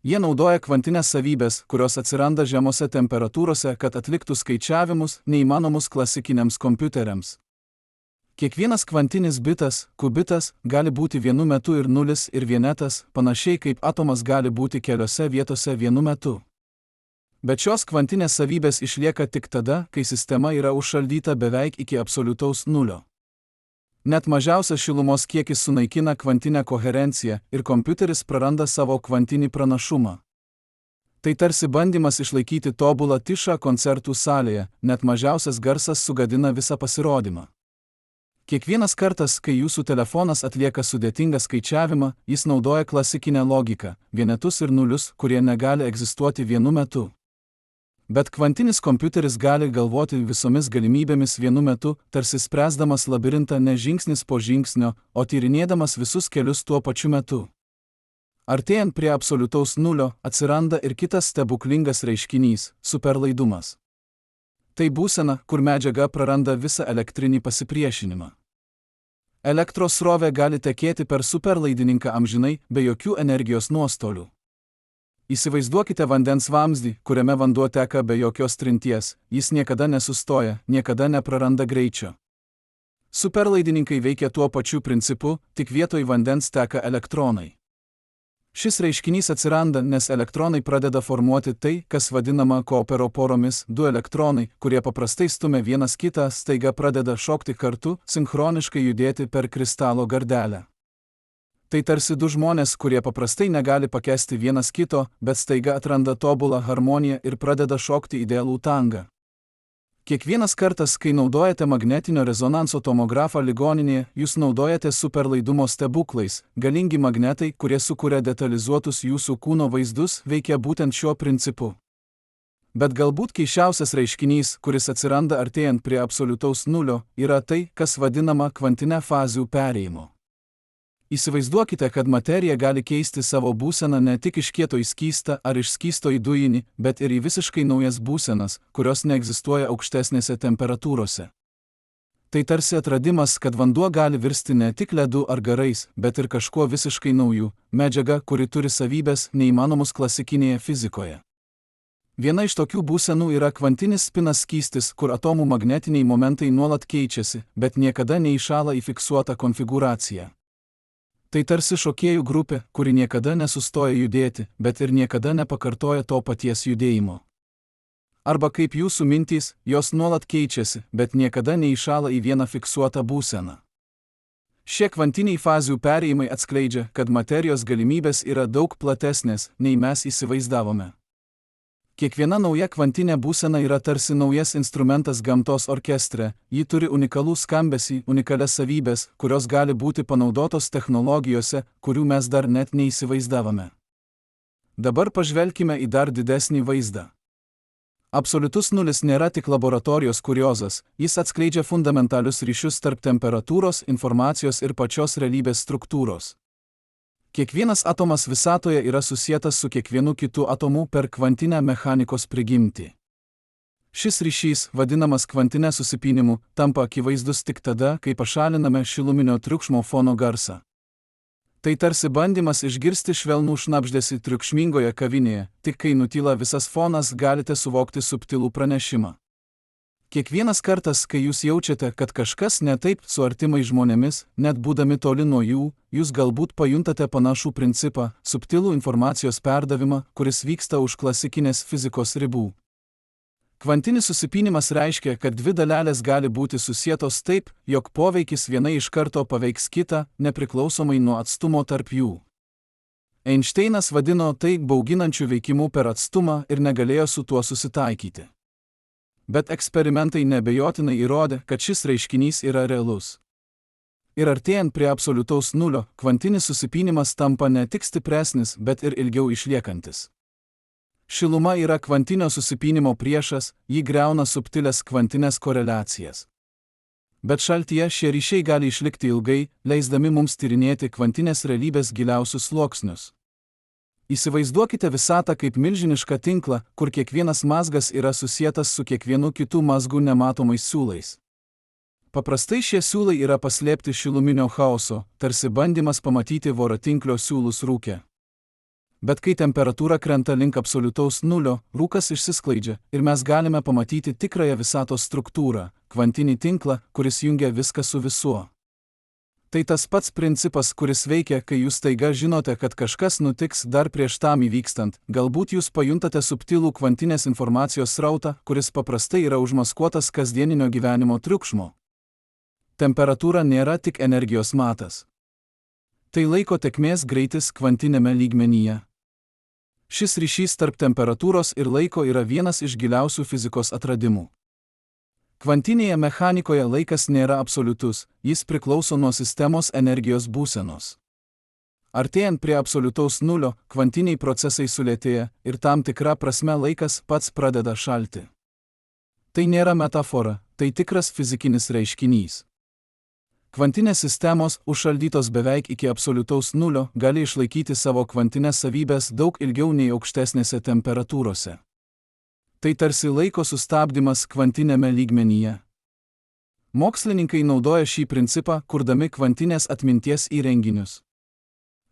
Jie naudoja kvantinės savybės, kurios atsiranda žemose temperatūrose, kad atliktų skaičiavimus neįmanomus klasikiniams kompiuteriams. Kiekvienas kvantinis bitas, kubitas, gali būti vienu metu ir nulis ir vienetas, panašiai kaip atomas gali būti keliose vietose vienu metu. Bet šios kvantinės savybės išlieka tik tada, kai sistema yra užšaldyta beveik iki absoliutaus nulio. Net mažiausias šilumos kiekis sunaikina kvantinę koherenciją ir kompiuteris praranda savo kvantinį pranašumą. Tai tarsi bandymas išlaikyti tobulą tišą koncertų salėje, net mažiausias garsas sugadina visą pasirodymą. Kiekvienas kartas, kai jūsų telefonas atlieka sudėtingą skaičiavimą, jis naudoja klasikinę logiką, vienetus ir nulius, kurie negali egzistuoti vienu metu. Bet kvantinis kompiuteris gali galvoti visomis galimybėmis vienu metu, tarsi spręsdamas labirintą ne žingsnis po žingsnio, o tyrinėdamas visus kelius tuo pačiu metu. Artėjant prie absoliutaus nulio, atsiranda ir kitas stebuklingas reiškinys – superlaidumas. Tai būsena, kur medžiaga praranda visą elektrinį pasipriešinimą. Elektros srovė gali tekėti per superlaidininką amžinai, be jokių energijos nuostolių. Įsivaizduokite vandens vamzdį, kuriame vanduo teka be jokios trinties, jis niekada nesustoja, niekada nepraranda greičio. Superlaidininkai veikia tuo pačiu principu, tik vietoj vandens teka elektronai. Šis reiškinys atsiranda, nes elektronai pradeda formuoti tai, kas vadinama Koopero poromis, du elektronai, kurie paprastai stumia vienas kitą, staiga pradeda šokti kartu, sinchroniškai judėti per kristalo gardelę. Tai tarsi du žmonės, kurie paprastai negali pakęsti vienas kito, bet staiga atranda tobulą harmoniją ir pradeda šokti idealų tangą. Kiekvienas kartas, kai naudojate magnetinio rezonanso tomografą ligoninėje, jūs naudojate superlaidumo stebuklais. Galingi magnetai, kurie sukuria detalizuotus jūsų kūno vaizdus, veikia būtent šiuo principu. Bet galbūt keisčiausias reiškinys, kuris atsiranda artėjant prie absoliutaus nulio, yra tai, kas vadinama kvantine fazių perėjimu. Įsivaizduokite, kad materija gali keisti savo būseną ne tik iš kieto į skystą ar iš skysto į dujinį, bet ir į visiškai naujas būsenas, kurios neegzistuoja aukštesnėse temperatūrose. Tai tarsi atradimas, kad vanduo gali virsti ne tik ledu ar garais, bet ir kažkuo visiškai nauju, medžiaga, kuri turi savybes neįmanomus klasikinėje fizikoje. Viena iš tokių būsenų yra kvantinis spinas skystis, kur atomų magnetiniai momentai nuolat keičiasi, bet niekada neįšąla į fiksuotą konfigūraciją. Tai tarsi šokėjų grupė, kuri niekada nesustoja judėti, bet ir niekada nepakartoja to paties judėjimo. Arba kaip jūsų mintys, jos nuolat keičiasi, bet niekada neįšąla į vieną fiksuotą būseną. Šie kvantiniai fazių perėjimai atskleidžia, kad materijos galimybės yra daug platesnės, nei mes įsivaizdavome. Kiekviena nauja kvantinė būsena yra tarsi naujas instrumentas gamtos orkestre, ji turi unikalų skambesį, unikalias savybės, kurios gali būti panaudotos technologijose, kurių mes dar net neįsivaizdavome. Dabar pažvelkime į dar didesnį vaizdą. Absoliutus nulis nėra tik laboratorijos kuriozas, jis atskleidžia fundamentalius ryšius tarp temperatūros, informacijos ir pačios realybės struktūros. Kiekvienas atomas visatoje yra susietas su kiekvienu kitu atomu per kvantinę mechanikos prigimtį. Šis ryšys, vadinamas kvantine susipynimu, tampa akivaizdus tik tada, kai pašaliname šiluminio triukšmo fono garsą. Tai tarsi bandymas išgirsti švelnų šnabždesį triukšmingoje kavinėje, tik kai nutyla visas fonas, galite suvokti subtilų pranešimą. Kiekvienas kartas, kai jūs jaučiate, kad kažkas ne taip su artimais žmonėmis, net būdami toli nuo jų, jūs galbūt pajuntate panašų principą, subtilų informacijos perdavimą, kuris vyksta už klasikinės fizikos ribų. Kvantinis susipynimas reiškia, kad dvi dalelės gali būti susietos taip, jog poveikis viena iš karto paveiks kitą, nepriklausomai nuo atstumo tarp jų. Einšteinas vadino tai bauginančiu veikimu per atstumą ir negalėjo su tuo susitaikyti. Bet eksperimentai neabejotinai įrodė, kad šis reiškinys yra realus. Ir artėjant prie absoliutaus nulio, kvantinis susipynimas tampa ne tik stipresnis, bet ir ilgiau išliekantis. Šiluma yra kvantinio susipynimo priešas, ji griauna subtilės kvantinės koreliacijas. Bet šaltyje šie ryšiai gali išlikti ilgai, leisdami mums tyrinėti kvantinės realybės giliausius sluoksnius. Įsivaizduokite visatą kaip milžinišką tinklą, kur kiekvienas mazgas yra susietas su kiekvienu kitu mazgu nematomais siūlais. Paprastai šie siūlai yra paslėpti šiluminio chaoso, tarsi bandymas pamatyti voratinklio siūlus rūke. Bet kai temperatūra krenta link absoliutaus nulio, rūkas išsisklaidžia ir mes galime pamatyti tikrąją visatos struktūrą, kvantinį tinklą, kuris jungia viską su visuo. Tai tas pats principas, kuris veikia, kai jūs staiga žinote, kad kažkas nutiks dar prieš tam įvykstant. Galbūt jūs pajuntate subtilų kvantinės informacijos srautą, kuris paprastai yra užmaskuotas kasdieninio gyvenimo triukšmo. Temperatūra nėra tik energijos matas. Tai laiko tėkmės greitis kvantinėme lygmenyje. Šis ryšys tarp temperatūros ir laiko yra vienas iš giliausių fizikos atradimų. Kvantinėje mechanikoje laikas nėra absoliutus, jis priklauso nuo sistemos energijos būsenos. Artėjant prie absoliutaus nulio, kvantiniai procesai sulėtėja ir tam tikra prasme laikas pats pradeda šalti. Tai nėra metafora, tai tikras fizikinis reiškinys. Kvantinės sistemos, užšaldytos beveik iki absoliutaus nulio, gali išlaikyti savo kvantinės savybės daug ilgiau nei aukštesnėse temperatūrose. Tai tarsi laiko sustabdymas kvantinėme lygmenyje. Mokslininkai naudoja šį principą, kurdami kvantinės atminties įrenginius.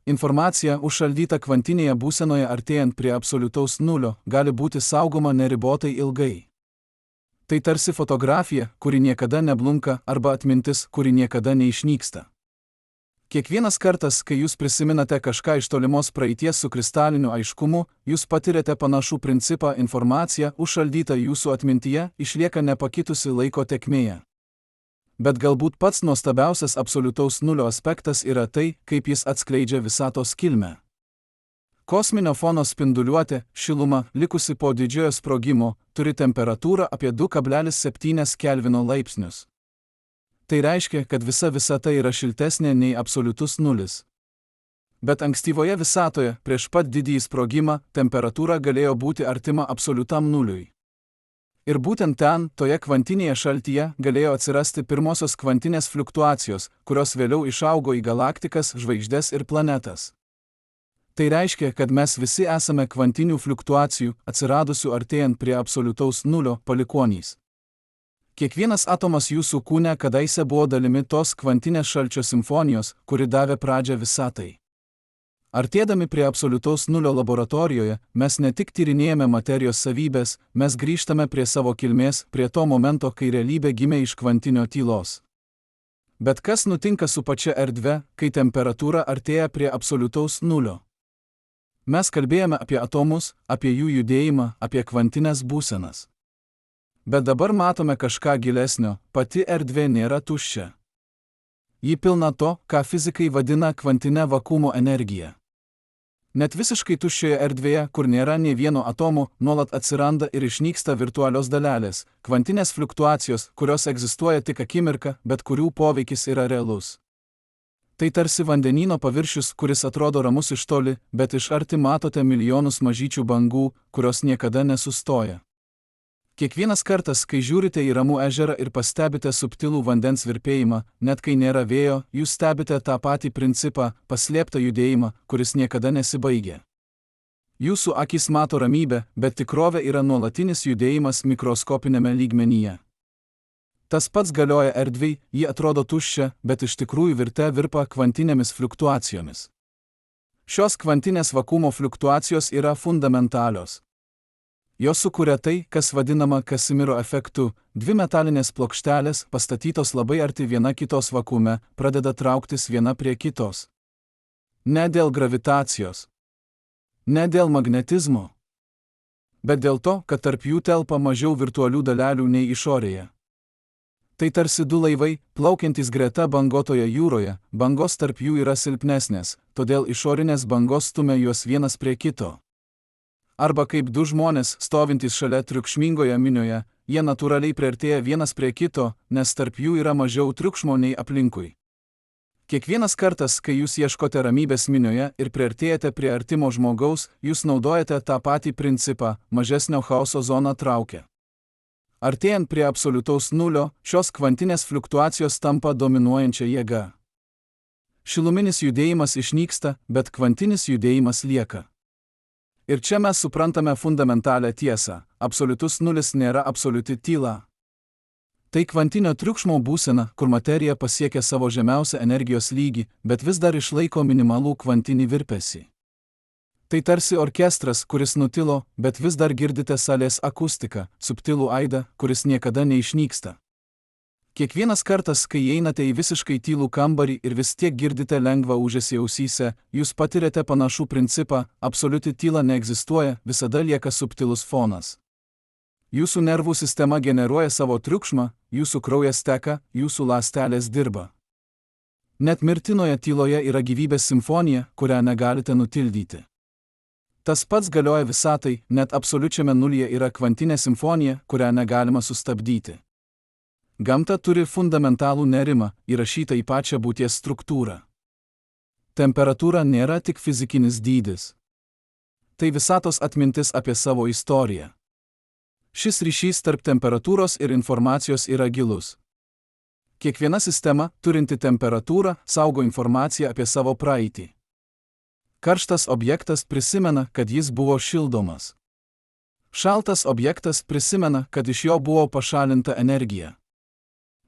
Informacija užšaldyta kvantinėje būsenoje artėjant prie absoliutaus nulio gali būti saugoma neribotai ilgai. Tai tarsi fotografija, kuri niekada neblunka, arba atmintis, kuri niekada neišnyksta. Kiekvienas kartas, kai jūs prisiminate kažką iš tolimos praeities su kristaliniu aiškumu, jūs patiriate panašų principą, informacija užšaldyta jūsų atmintyje išlieka nepakitusi laiko tėkmėje. Bet galbūt pats nuostabiausias absoliutaus nulio aspektas yra tai, kaip jis atskleidžia visatos kilmę. Kosminio fono spinduliuotė, šiluma, likusi po didžiojo sprogimo, turi temperatūrą apie 2,7 Kelvino laipsnius. Tai reiškia, kad visa visata yra šiltesnė nei absoliutus nulis. Bet ankstyvoje visatoje, prieš pat didįjį sprogimą, temperatūra galėjo būti artima absoliutam nuliui. Ir būtent ten, toje kvantinėje šaltyje, galėjo atsirasti pirmosios kvantinės fliuktuacijos, kurios vėliau išaugo į galaktikas, žvaigždes ir planetas. Tai reiškia, kad mes visi esame kvantinių fliuktuacijų, atsiradusių artėjant prie absoliutaus nulio, palikuonys. Kiekvienas atomas jūsų kūne kadaise buvo dalimi tos kvantinės šalčio simfonijos, kuri davė pradžią visatai. Artėdami prie absoliutaus nulio laboratorijoje, mes ne tik tyrinėjame materijos savybės, mes grįžtame prie savo kilmės, prie to momento, kai realybė gimė iš kvantinio tylos. Bet kas nutinka su pačia erdve, kai temperatūra artėja prie absoliutaus nulio? Mes kalbėjome apie atomus, apie jų judėjimą, apie kvantines būsenas. Bet dabar matome kažką gilesnio, pati erdvė nėra tuščia. Ji pilna to, ką fizikai vadina kvantine vakuumo energija. Net visiškai tuščioje erdvėje, kur nėra nė vieno atomo, nuolat atsiranda ir išnyksta virtualios dalelės, kvantinės fliuktuacijos, kurios egzistuoja tik akimirką, bet kurių poveikis yra realus. Tai tarsi vandenyno paviršius, kuris atrodo ramus iš toli, bet iš arti matote milijonus mažyčių bangų, kurios niekada nesustoja. Kiekvienas kartas, kai žiūrite į ramų ežerą ir pastebite subtilų vandens virpėjimą, net kai nėra vėjo, jūs stebite tą patį principą, paslėptą judėjimą, kuris niekada nesibaigia. Jūsų akis mato ramybę, bet tikrovė yra nuolatinis judėjimas mikroskopinėme lygmenyje. Tas pats galioja erdvei, ji atrodo tuščia, bet iš tikrųjų virpa kvantinėmis fliuktuacijomis. Šios kvantinės vakuumo fliuktuacijos yra fundamentalios. Jos sukuria tai, kas vadinama Kasimiro efektu, dvi metalinės plokštelės, pastatytos labai arti viena kitos vakuume, pradeda trauktis viena prie kitos. Ne dėl gravitacijos. Ne dėl magnetizmo. Bet dėl to, kad tarp jų telpa mažiau virtualių dalelių nei išorėje. Tai tarsi du laivai, plaukiantys greta bangotoje jūroje, bangos tarp jų yra silpnesnės, todėl išorinės bangos stumia juos vienas prie kito. Arba kaip du žmonės, stovintys šalia triukšmingoje minioje, jie natūraliai priartėja vienas prie kito, nes tarp jų yra mažiau triukšmo nei aplinkui. Kiekvienas kartas, kai jūs ieškote ramybės minioje ir priartėjate prie artimo žmogaus, jūs naudojate tą patį principą, mažesnio chaoso zona traukia. Artėjant prie absoliutaus nulio, šios kvantinės fliuktuacijos tampa dominuojančia jėga. Šiluminis judėjimas išnyksta, bet kvantinis judėjimas lieka. Ir čia mes suprantame fundamentalią tiesą, absoliutus nulis nėra absoliuti tyla. Tai kvantinio triukšmo būsena, kur materija pasiekia savo žemiausią energijos lygį, bet vis dar išlaiko minimalų kvantinį virpesį. Tai tarsi orkestras, kuris nutilo, bet vis dar girdite salės akustiką, subtilų aidą, kuris niekada neišnyksta. Kiekvienas kartas, kai einate į visiškai tylų kambarį ir vis tiek girdite lengvą ūžesį ausyse, jūs patiriate panašų principą, absoliuti tyla neegzistuoja, visada lieka subtilus fonas. Jūsų nervų sistema generuoja savo triukšmą, jūsų kraujas teka, jūsų ląstelės dirba. Net mirtinoje tyloje yra gyvybės simfonija, kurią negalite nutildyti. Tas pats galioja visatai, net absoliučiame nulyje yra kvantinė simfonija, kurią negalima sustabdyti. Gamta turi fundamentalų nerimą, įrašytą į pačią būties struktūrą. Temperatūra nėra tik fizikinis dydis. Tai visatos atmintis apie savo istoriją. Šis ryšys tarp temperatūros ir informacijos yra gilus. Kiekviena sistema, turinti temperatūrą, saugo informaciją apie savo praeitį. Karštas objektas prisimena, kad jis buvo šildomas. Šaltas objektas prisimena, kad iš jo buvo pašalinta energija.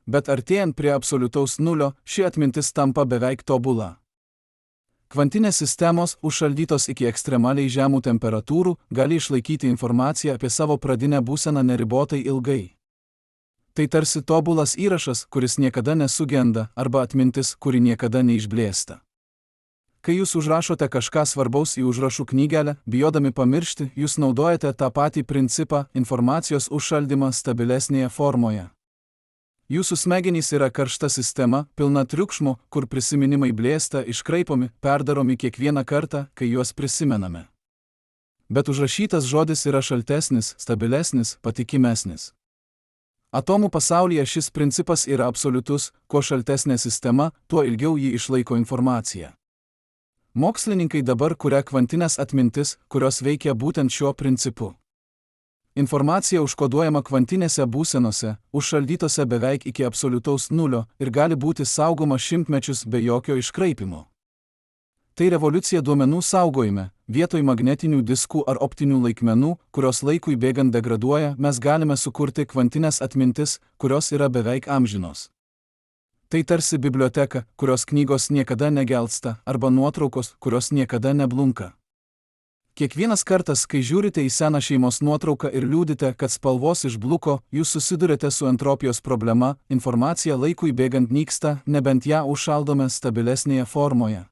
Bet artėjant prie absoliutaus nulio, ši atmintis tampa beveik tobula. Kvantinės sistemos, užšaldytos iki ekstremaliai žemų temperatūrų, gali išlaikyti informaciją apie savo pradinę būseną neribotai ilgai. Tai tarsi tobulas įrašas, kuris niekada nesugenda, arba atmintis, kuri niekada neišblėsta. Kai jūs užrašote kažką svarbaus į užrašų knygelę, bijodami pamiršti, jūs naudojate tą patį principą – informacijos užšaldymą stabilesnėje formoje. Jūsų smegenys yra karšta sistema, pilna triukšmo, kur prisiminimai blėsta, iškraipomi, perdaromi kiekvieną kartą, kai juos prisimename. Bet užrašytas žodis yra šaltesnis, stabilesnis, patikimesnis. Atomų pasaulyje šis principas yra absoliutus, kuo šaltesnė sistema, tuo ilgiau ji išlaiko informaciją. Mokslininkai dabar kuria kvantines atmintis, kurios veikia būtent šiuo principu. Informacija užkoduojama kvantinėse būsenose, užšaldytose beveik iki absoliutaus nulio ir gali būti saugoma šimtmečius be jokio iškraipimo. Tai revoliucija duomenų saugojime, vietoj magnetinių diskų ar optinių laikmenų, kurios laikui bėgant degraduoja, mes galime sukurti kvantines atmintis, kurios yra beveik amžinos. Tai tarsi biblioteka, kurios knygos niekada negelsta, arba nuotraukos, kurios niekada neblunka. Kiekvienas kartas, kai žiūrite į seną šeimos nuotrauką ir liūdite, kad spalvos išbluko, jūs susidurite su entropijos problema, informacija laikui bėgant nyksta, nebent ją užšaldome stabilesnėje formoje.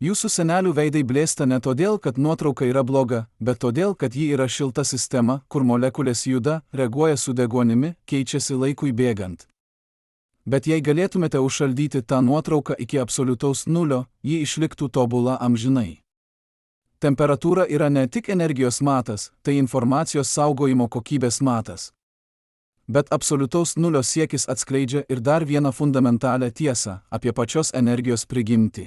Jūsų senelių veidai blėsta ne todėl, kad nuotrauka yra bloga, bet todėl, kad ji yra šilta sistema, kur molekulės juda, reaguoja su deguonimi, keičiasi laikui bėgant. Bet jei galėtumėte užšaldyti tą nuotrauką iki absoliutaus nulio, ji išliktų tobula amžinai. Temperatūra yra ne tik energijos matas, tai informacijos saugojimo kokybės matas. Bet absoliutaus nulio siekis atskleidžia ir dar vieną fundamentalią tiesą apie pačios energijos prigimtį.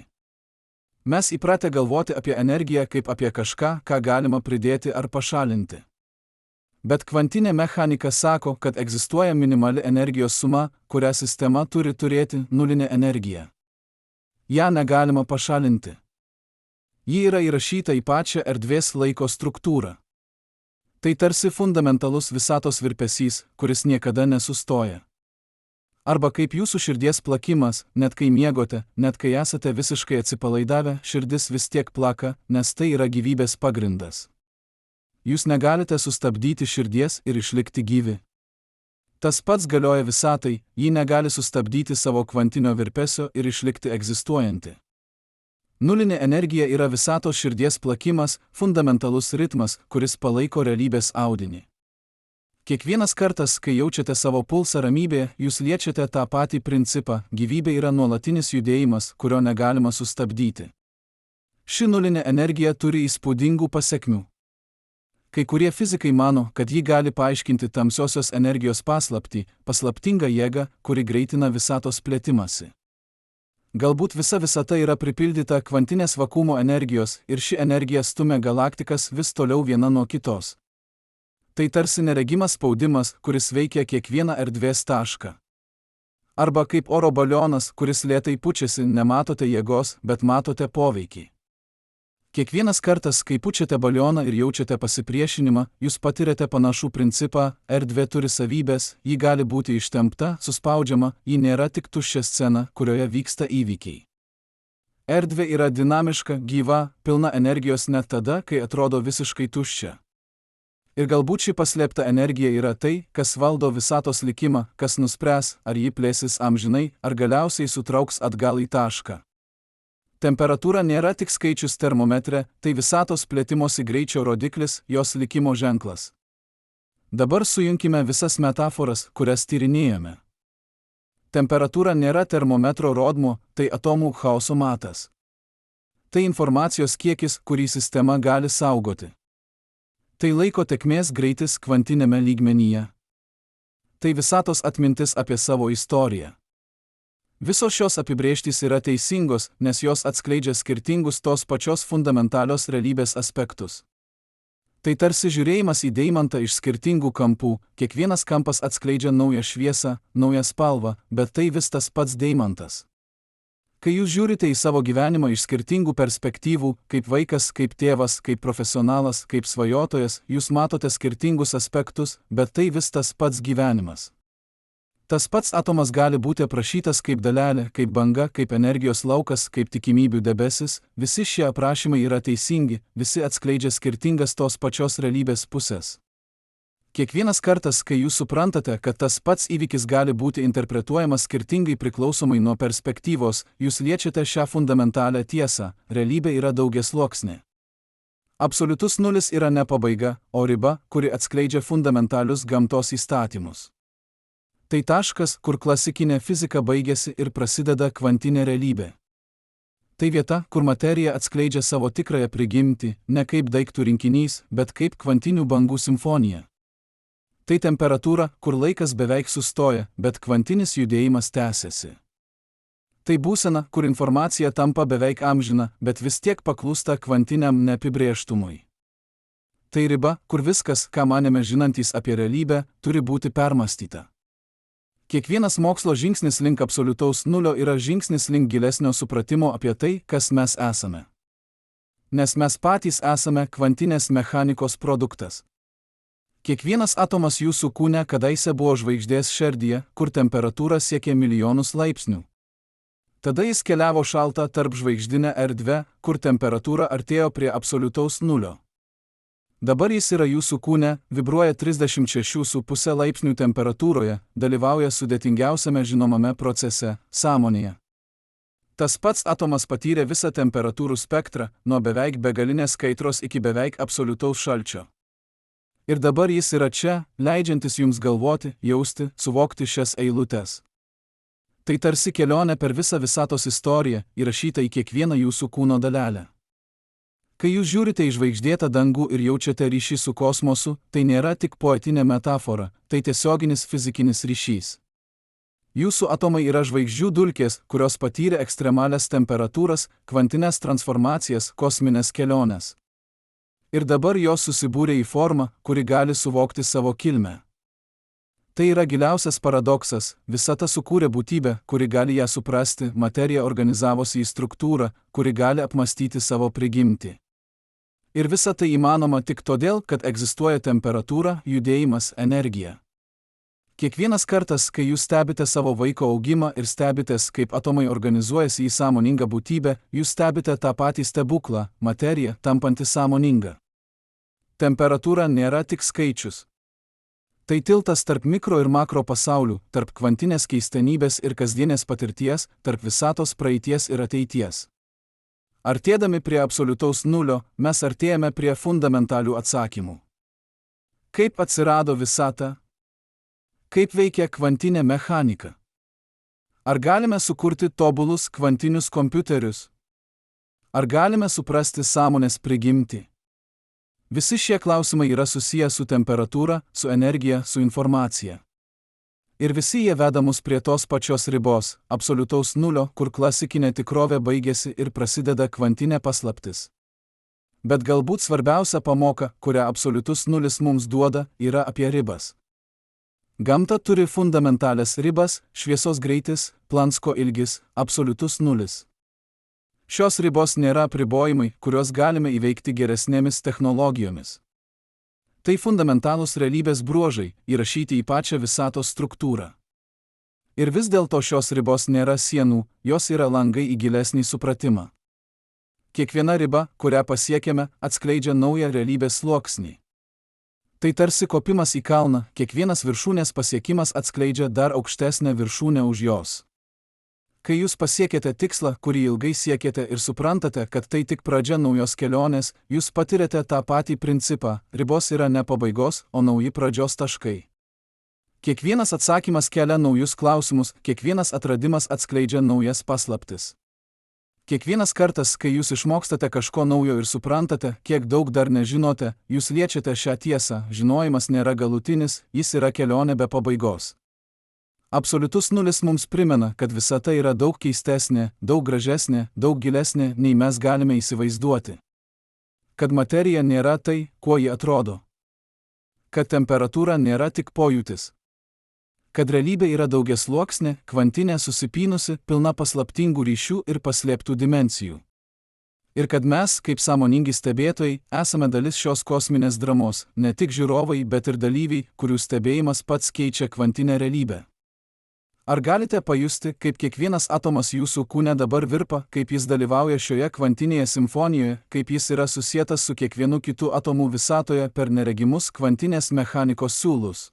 Mes įpratę galvoti apie energiją kaip apie kažką, ką galima pridėti ar pašalinti. Bet kvantinė mechanika sako, kad egzistuoja minimali energijos suma, kurią sistema turi turėti – nulinė energija. Ją negalima pašalinti. Ji yra įrašyta į pačią erdvės laiko struktūrą. Tai tarsi fundamentalus visatos virpesys, kuris niekada nesustoja. Arba kaip jūsų širdies plakimas, net kai miegote, net kai esate visiškai atsipalaidavę, širdis vis tiek plaka, nes tai yra gyvybės pagrindas. Jūs negalite sustabdyti širdies ir išlikti gyvi. Tas pats galioja visatai, ji negali sustabdyti savo kvantinio virpesio ir išlikti egzistuojanti. Nulinė energija yra visatos širdies plakimas, fundamentalus ritmas, kuris palaiko realybės audinį. Kiekvienas kartas, kai jaučiate savo pulsą ramybėje, jūs liečiate tą patį principą – gyvybė yra nuolatinis judėjimas, kurio negalima sustabdyti. Ši nulinė energija turi įspūdingų pasekmių. Kai kurie fizikai mano, kad ji gali paaiškinti tamsiosios energijos paslaptį, paslaptingą jėgą, kuri greitina visatos plėtimąsi. Galbūt visa visata yra pripildyta kvantinės vakuumo energijos ir ši energija stumia galaktikas vis toliau viena nuo kitos. Tai tarsi neregimas spaudimas, kuris veikia kiekvieną erdvės tašką. Arba kaip oro balionas, kuris lėtai pučiasi, nematote jėgos, bet matote poveikį. Kiekvienas kartas, kai pučiate balioną ir jaučiate pasipriešinimą, jūs patiriate panašų principą, erdvė turi savybės, ji gali būti ištempta, suspaudžiama, ji nėra tik tuščia scena, kurioje vyksta įvykiai. Erdvė yra dinamiška, gyva, pilna energijos net tada, kai atrodo visiškai tuščia. Ir galbūt ši paslėpta energija yra tai, kas valdo visatos likimą, kas nuspręs, ar ji plėsis amžinai, ar galiausiai sutrauks atgal į tašką. Temperatūra nėra tik skaičius termometre, tai visatos plėtimosi greičio rodiklis, jos likimo ženklas. Dabar sujunkime visas metaforas, kurias tyrinėjome. Temperatūra nėra termometro rodmuo, tai atomų chaoso matas. Tai informacijos kiekis, kurį sistema gali saugoti. Tai laiko tėkmės greitis kvantinėme lygmenyje. Tai visatos atmintis apie savo istoriją. Visos šios apibrėžtys yra teisingos, nes jos atskleidžia skirtingus tos pačios fundamentalios realybės aspektus. Tai tarsi žiūrėjimas į deimantą iš skirtingų kampų, kiekvienas kampas atskleidžia naują šviesą, naują spalvą, bet tai vis tas pats deimantas. Kai jūs žiūrite į savo gyvenimą iš skirtingų perspektyvų, kaip vaikas, kaip tėvas, kaip profesionalas, kaip svajotojas, jūs matote skirtingus aspektus, bet tai vis tas pats gyvenimas. Tas pats atomas gali būti aprašytas kaip dalelė, kaip banga, kaip energijos laukas, kaip tikimybių debesis, visi šie aprašymai yra teisingi, visi atskleidžia skirtingas tos pačios realybės pusės. Kiekvienas kartas, kai jūs suprantate, kad tas pats įvykis gali būti interpretuojamas skirtingai priklausomai nuo perspektyvos, jūs liečiate šią fundamentalią tiesą – realybė yra daugiasluoksnė. Absoliutus nulis yra ne pabaiga, o riba, kuri atskleidžia fundamentalius gamtos įstatymus. Tai taškas, kur klasikinė fizika baigėsi ir prasideda kvantinė realybė. Tai vieta, kur materija atskleidžia savo tikrąją prigimtį, ne kaip daiktų rinkinys, bet kaip kvantinių bangų simfonija. Tai temperatūra, kur laikas beveik sustoja, bet kvantinis judėjimas tęsiasi. Tai būsena, kur informacija tampa beveik amžina, bet vis tiek paklūsta kvantiniam neapibrėžtumui. Tai riba, kur viskas, ką manėme žinantys apie realybę, turi būti permąstyta. Kiekvienas mokslo žingsnis link absoliutaus nulio yra žingsnis link gilesnio supratimo apie tai, kas mes esame. Nes mes patys esame kvantinės mechanikos produktas. Kiekvienas atomas jūsų kūne kadaise buvo žvaigždės šerdyje, kur temperatūra siekė milijonus laipsnių. Tada jis keliavo šaltą tarp žvaigždinę erdvę, kur temperatūra artėjo prie absoliutaus nulio. Dabar jis yra jūsų kūne, vibruoja 36,5 laipsnių temperatūroje, dalyvauja sudėtingiausiame žinomame procese – sąmonėje. Tas pats atomas patyrė visą temperatūrų spektrą, nuo beveik begalinės kaitros iki beveik absoliutaus šalčio. Ir dabar jis yra čia, leidžiantis jums galvoti, jausti, suvokti šias eilutes. Tai tarsi kelionė per visą visatos istoriją, įrašyta į kiekvieną jūsų kūno dalelę. Kai jūs žiūrite į žvaigždėtą dangų ir jaučiate ryšį su kosmosu, tai nėra tik poetinė metafora, tai tiesioginis fizikinis ryšys. Jūsų atomai yra žvaigždžių dulkės, kurios patyrė ekstremalias temperatūras, kvantines transformacijas, kosminės keliones. Ir dabar jos susibūrė į formą, kuri gali suvokti savo kilmę. Tai yra giliausias paradoksas, visata sukūrė būtybę, kuri gali ją suprasti, materija organizavosi į struktūrą, kuri gali apmąstyti savo prigimtį. Ir visa tai įmanoma tik todėl, kad egzistuoja temperatūra, judėjimas, energija. Kiekvienas kartas, kai jūs stebite savo vaiko augimą ir stebitės, kaip atomai organizuojasi į sąmoningą būtybę, jūs stebite tą patį stebuklą, materiją, tampantį sąmoningą. Temperatūra nėra tik skaičius. Tai tiltas tarp mikro ir makro pasaulių, tarp kvantinės keistenybės ir kasdienės patirties, tarp visatos praeities ir ateities. Artėdami prie absoliutaus nulio, mes artėjame prie fundamentalių atsakymų. Kaip atsirado visata? Kaip veikia kvantinė mechanika? Ar galime sukurti tobulus kvantinius kompiuterius? Ar galime suprasti sąmonės prigimtį? Visi šie klausimai yra susiję su temperatūra, su energija, su informacija. Ir visi jie veda mus prie tos pačios ribos, absoliutaus nulio, kur klasikinė tikrovė baigėsi ir prasideda kvantinė paslaptis. Bet galbūt svarbiausia pamoka, kurią absoliutus nulis mums duoda, yra apie ribas. Gamta turi fundamentalias ribas, šviesos greitis, Plansko ilgis, absoliutus nulis. Šios ribos nėra apribojimai, kuriuos galime įveikti geresnėmis technologijomis. Tai fundamentalūs realybės bruožai, įrašyti į pačią visatos struktūrą. Ir vis dėlto šios ribos nėra sienų, jos yra langai į gilesnį supratimą. Kiekviena riba, kurią pasiekėme, atskleidžia naują realybės sluoksnį. Tai tarsi kopimas į kalną, kiekvienas viršūnės pasiekimas atskleidžia dar aukštesnę viršūnę už jos. Kai jūs pasiekėte tikslą, kurį ilgai siekėte ir suprantate, kad tai tik pradžia naujos kelionės, jūs patirėte tą patį principą, ribos yra ne pabaigos, o nauji pradžios taškai. Kiekvienas atsakymas kelia naujus klausimus, kiekvienas atradimas atskleidžia naujas paslaptis. Kiekvienas kartas, kai jūs išmokstate kažko naujo ir suprantate, kiek daug dar nežinote, jūs liečiate šią tiesą, žinojimas nėra galutinis, jis yra kelionė be pabaigos. Absoliutus nulis mums primena, kad visata yra daug keistesnė, daug gražesnė, daug gilesnė, nei mes galime įsivaizduoti. Kad materija nėra tai, kuo ji atrodo. Kad temperatūra nėra tik pojūtis. Kad realybė yra daugiasluoksnė, kvantinė, susipynusi, pilna paslaptingų ryšių ir paslėptų dimensijų. Ir kad mes, kaip sąmoningi stebėtojai, esame dalis šios kosminės dramos, ne tik žiūrovai, bet ir dalyviai, kurių stebėjimas pats keičia kvantinę realybę. Ar galite pajusti, kaip kiekvienas atomas jūsų kūne dabar virpa, kaip jis dalyvauja šioje kvantinėje simfonijoje, kaip jis yra susietas su kiekvienu kitu atomu visatoje per neregimus kvantinės mechanikos siūlus?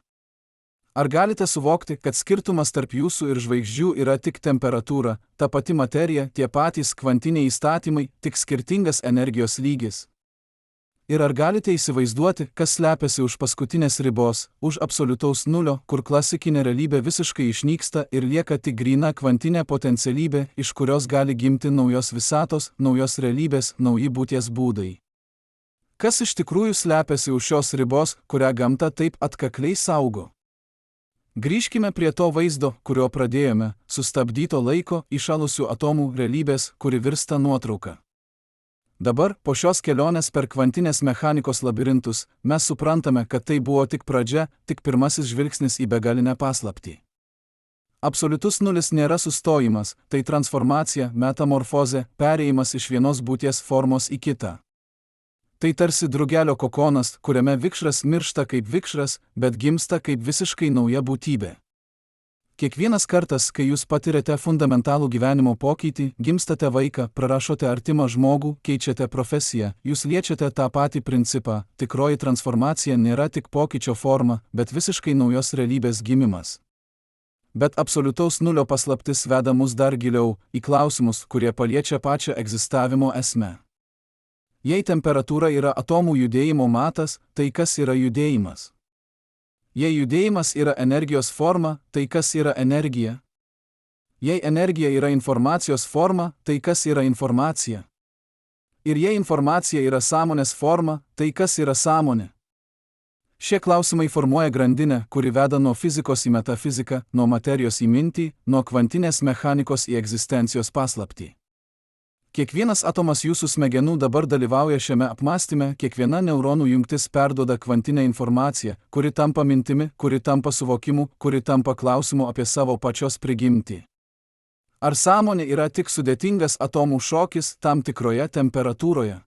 Ar galite suvokti, kad skirtumas tarp jūsų ir žvaigždžių yra tik temperatūra, ta pati materija, tie patys kvantiniai įstatymai, tik skirtingas energijos lygis? Ir ar galite įsivaizduoti, kas slepiasi už paskutinės ribos, už absoliutaus nulio, kur klasikinė realybė visiškai išnyksta ir lieka tik gryna kvantinė potencialybė, iš kurios gali gimti naujos visatos, naujos realybės, nauji būties būdai? Kas iš tikrųjų slepiasi už šios ribos, kurią gamta taip atkakliai saugo? Grįžkime prie to vaizdo, kurio pradėjome, sustabdyto laiko, įšalusių atomų realybės, kuri virsta nuotrauka. Dabar, po šios kelionės per kvantinės mechanikos labirintus, mes suprantame, kad tai buvo tik pradžia, tik pirmasis žvilgsnis į begalinę paslaptį. Absoliutus nulis nėra sustojimas, tai transformacija, metamorfozė, perėjimas iš vienos būties formos į kitą. Tai tarsi drugelio kokonas, kuriame vikšras miršta kaip vikšras, bet gimsta kaip visiškai nauja būtybė. Kiekvienas kartas, kai jūs patiriate fundamentalų gyvenimo pokytį, gimstate vaiką, prarašote artimą žmogų, keičiate profesiją, jūs liečiate tą patį principą, tikroji transformacija nėra tik pokyčio forma, bet visiškai naujos realybės gimimas. Bet absoliutaus nulio paslaptis veda mus dar giliau, į klausimus, kurie paliečia pačią egzistavimo esmę. Jei temperatūra yra atomų judėjimo matas, tai kas yra judėjimas? Jei judėjimas yra energijos forma, tai kas yra energija? Jei energija yra informacijos forma, tai kas yra informacija? Ir jei informacija yra sąmonės forma, tai kas yra sąmonė? Šie klausimai formuoja grandinę, kuri veda nuo fizikos į metafiziką, nuo materijos į mintį, nuo kvantinės mechanikos į egzistencijos paslaptį. Kiekvienas atomas jūsų smegenų dabar dalyvauja šiame apmąstyme, kiekviena neuronų jungtis perduoda kvantinę informaciją, kuri tampa mintimi, kuri tampa suvokimu, kuri tampa klausimu apie savo pačios prigimtį. Ar sąmonė yra tik sudėtingas atomų šokis tam tikroje temperatūroje?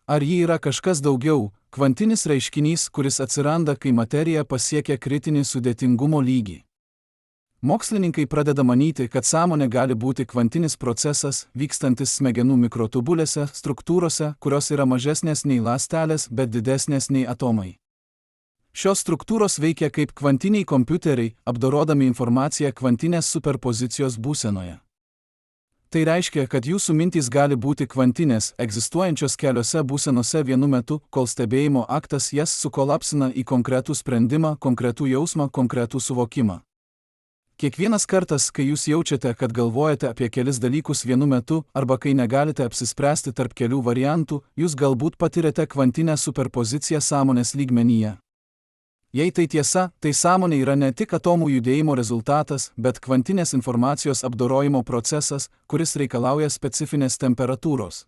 Ar ji yra kažkas daugiau, kvantinis reiškinys, kuris atsiranda, kai materija pasiekia kritinį sudėtingumo lygį? Mokslininkai pradeda manyti, kad sąmonė gali būti kvantinis procesas, vykstantis smegenų mikrotubulėse, struktūrose, kurios yra mažesnės nei ląstelės, bet didesnės nei atomai. Šios struktūros veikia kaip kvantiniai kompiuteriai, apdorodami informaciją kvantinės superpozicijos būsenoje. Tai reiškia, kad jūsų mintys gali būti kvantinės, egzistuojančios keliose būsenose vienu metu, kol stebėjimo aktas jas sukolapsina į konkretų sprendimą, konkretų jausmą, konkretų suvokimą. Kiekvienas kartas, kai jūs jaučiate, kad galvojate apie kelis dalykus vienu metu, arba kai negalite apsispręsti tarp kelių variantų, jūs galbūt patiriate kvantinę superpoziciją sąmonės lygmenyje. Jei tai tiesa, tai sąmonė yra ne tik atomų judėjimo rezultatas, bet kvantinės informacijos apdorojimo procesas, kuris reikalauja specifinės temperatūros.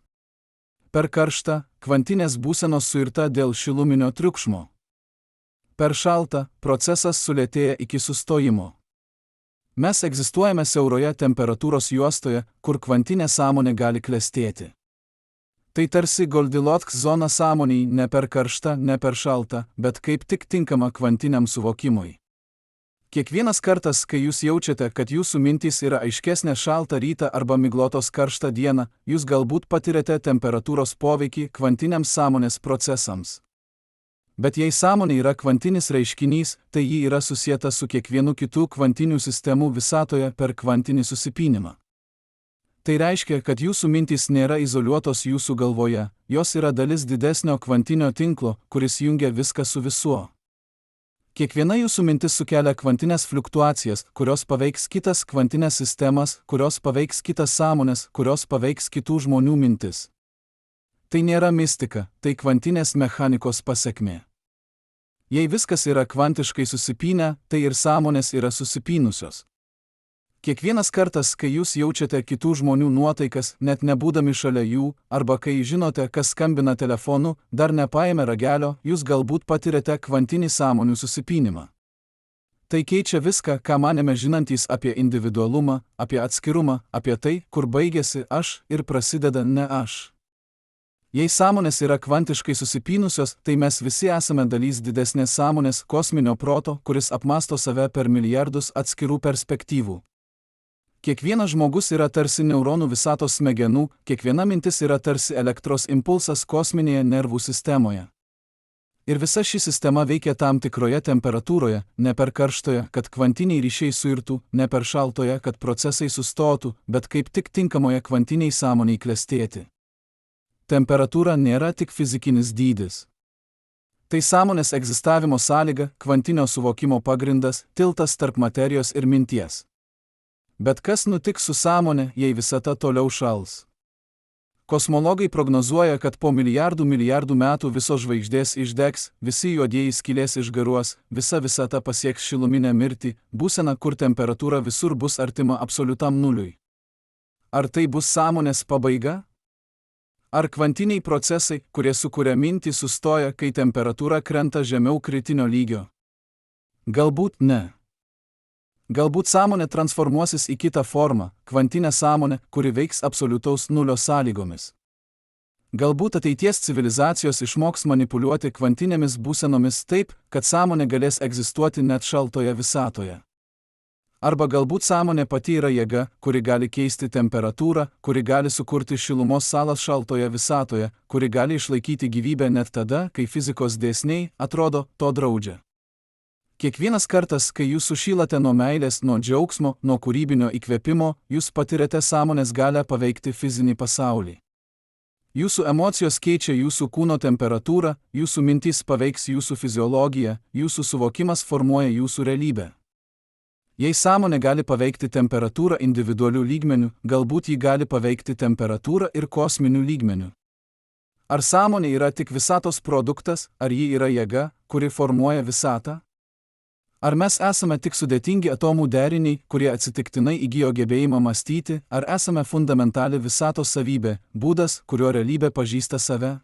Per karštą, kvantinės būsenos suirta dėl šiluminio triukšmo. Per šaltą, procesas sulėtėja iki sustojimo. Mes egzistuojame siauroje temperatūros juostoje, kur kvantinė sąmonė gali klestėti. Tai tarsi Goldilocks zona sąmoniai, ne per karšta, ne per šalta, bet kaip tik tinkama kvantiniam suvokimui. Kiekvienas kartas, kai jūs jaučiate, kad jūsų mintys yra aiškesnė šaltą rytą arba miglotos karštą dieną, jūs galbūt patiriate temperatūros poveikį kvantiniams sąmonės procesams. Bet jei sąmonė yra kvantinis reiškinys, tai ji yra susieta su kiekvienu kitų kvantinių sistemų visatoje per kvantinį susipynimą. Tai reiškia, kad jūsų mintys nėra izoliuotos jūsų galvoje, jos yra dalis didesnio kvantinio tinklo, kuris jungia viską su visuo. Kiekviena jūsų mintis sukelia kvantinės fluktuacijas, kurios paveiks kitas kvantinės sistemas, kurios paveiks kitas sąmonės, kurios paveiks kitų žmonių mintis. Tai nėra mistika, tai kvantinės mechanikos pasekmė. Jei viskas yra kvantiškai susipynę, tai ir sąmonės yra susipynusios. Kiekvienas kartas, kai jūs jaučiate kitų žmonių nuotaikas, net nebūdami šalia jų, arba kai žinote, kas skambina telefonu, dar nepaėmė ragelio, jūs galbūt patiriate kvantinį sąmonių susipynimą. Tai keičia viską, ką manėme žinantys apie individualumą, apie atskirumą, apie tai, kur baigėsi aš ir prasideda ne aš. Jei sąmonės yra kvantiškai susipynusios, tai mes visi esame dalys didesnės sąmonės kosminio proto, kuris apmąsto save per milijardus atskirų perspektyvų. Kiekvienas žmogus yra tarsi neuronų visatos smegenų, kiekviena mintis yra tarsi elektros impulsas kosminėje nervų sistemoje. Ir visa ši sistema veikia tam tikroje temperatūroje, ne per karštoje, kad kvantiniai ryšiai suirtų, ne per šaltoje, kad procesai sustotų, bet kaip tik tinkamoje kvantiniai sąmoniai klestėti. Temperatūra nėra tik fizikinis dydis. Tai sąmonės egzistavimo sąlyga, kvantinio suvokimo pagrindas, tiltas tarp materijos ir minties. Bet kas nutiks su sąmonė, jei visata toliau šals? Kosmologai prognozuoja, kad po milijardų metų visos žvaigždės išdegs, visi juodieji skylės išgaruos, visa visata pasieks šiluminę mirtį, būseną, kur temperatūra visur bus artima absoliutam nuliui. Ar tai bus sąmonės pabaiga? Ar kvantiniai procesai, kurie sukuria mintį, sustoja, kai temperatūra krenta žemiau kritinio lygio? Galbūt ne. Galbūt sąmonė transformuosis į kitą formą, kvantinę sąmonę, kuri veiks absoliutaus nulio sąlygomis. Galbūt ateities civilizacijos išmoks manipuliuoti kvantinėmis būsenomis taip, kad sąmonė galės egzistuoti net šaltoje visatoje. Arba galbūt sąmonė pati yra jėga, kuri gali keisti temperatūrą, kuri gali sukurti šilumos salas šaltoje visatoje, kuri gali išlaikyti gyvybę net tada, kai fizikos dėsniai, atrodo, to draudžia. Kiekvienas kartas, kai jūs sušylate nuo meilės, nuo džiaugsmo, nuo kūrybinio įkvėpimo, jūs patirėte sąmonės galią paveikti fizinį pasaulį. Jūsų emocijos keičia jūsų kūno temperatūrą, jūsų mintys paveiks jūsų fiziologiją, jūsų suvokimas formuoja jūsų realybę. Jei sąmonė gali paveikti temperatūrą individualių lygmenių, galbūt ji gali paveikti temperatūrą ir kosminių lygmenių. Ar sąmonė yra tik visatos produktas, ar ji yra jėga, kuri formuoja visatą? Ar mes esame tik sudėtingi atomų deriniai, kurie atsitiktinai įgijo gebėjimą mąstyti, ar esame fundamentali visatos savybė, būdas, kuriuo realybė pažįsta save?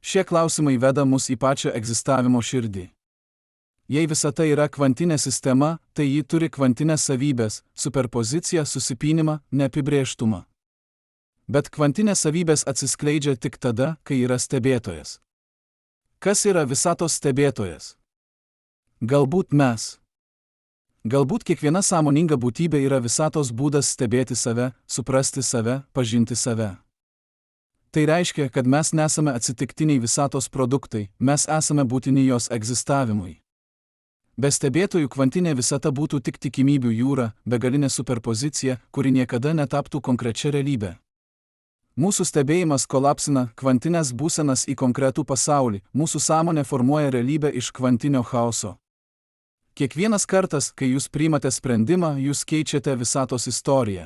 Šie klausimai veda mus į pačią egzistavimo širdį. Jei visata yra kvantinė sistema, tai ji turi kvantinės savybės, superpoziciją, susipynimą, neapibrėžtumą. Bet kvantinės savybės atsiskleidžia tik tada, kai yra stebėtojas. Kas yra visatos stebėtojas? Galbūt mes. Galbūt kiekviena sąmoninga būtybė yra visatos būdas stebėti save, suprasti save, pažinti save. Tai reiškia, kad mes nesame atsitiktiniai visatos produktai, mes esame būtini jos egzistavimui. Be stebėtojų kvantinė visata būtų tik tikimybių jūra, begalinė superpozicija, kuri niekada netaptų konkrečia realybė. Mūsų stebėjimas kolapsina kvantinės būsenas į konkretų pasaulį, mūsų sąmonė formuoja realybę iš kvantinio chaoso. Kiekvienas kartas, kai jūs priimate sprendimą, jūs keičiate visatos istoriją.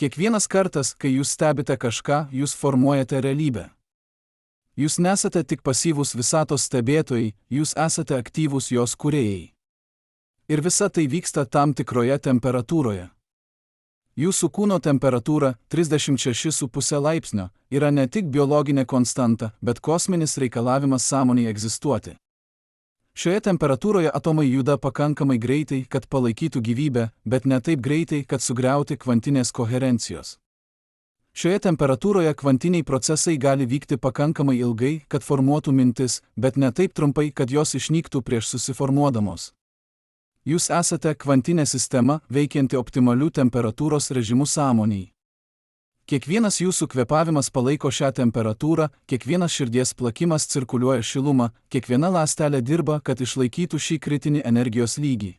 Kiekvienas kartas, kai jūs stebite kažką, jūs formuojate realybę. Jūs nesate tik pasyvūs visatos stebėtojai, jūs esate aktyvūs jos kūrėjai. Ir visa tai vyksta tam tikroje temperatūroje. Jūsų kūno temperatūra 36,5 laipsnio yra ne tik biologinė konstanta, bet kosminis reikalavimas sąmonėje egzistuoti. Šioje temperatūroje atomai juda pakankamai greitai, kad palaikytų gyvybę, bet ne taip greitai, kad sugriauti kvantinės koherencijos. Šioje temperatūroje kvantiniai procesai gali vykti pakankamai ilgai, kad formuotų mintis, bet ne taip trumpai, kad jos išnyktų prieš susiformuodamos. Jūs esate kvantinė sistema, veikianti optimalių temperatūros režimų sąmonėj. Kiekvienas jūsų kvėpavimas palaiko šią temperatūrą, kiekvienas širdies plakimas cirkuliuoja šilumą, kiekviena ląstelė dirba, kad išlaikytų šį kritinį energijos lygį.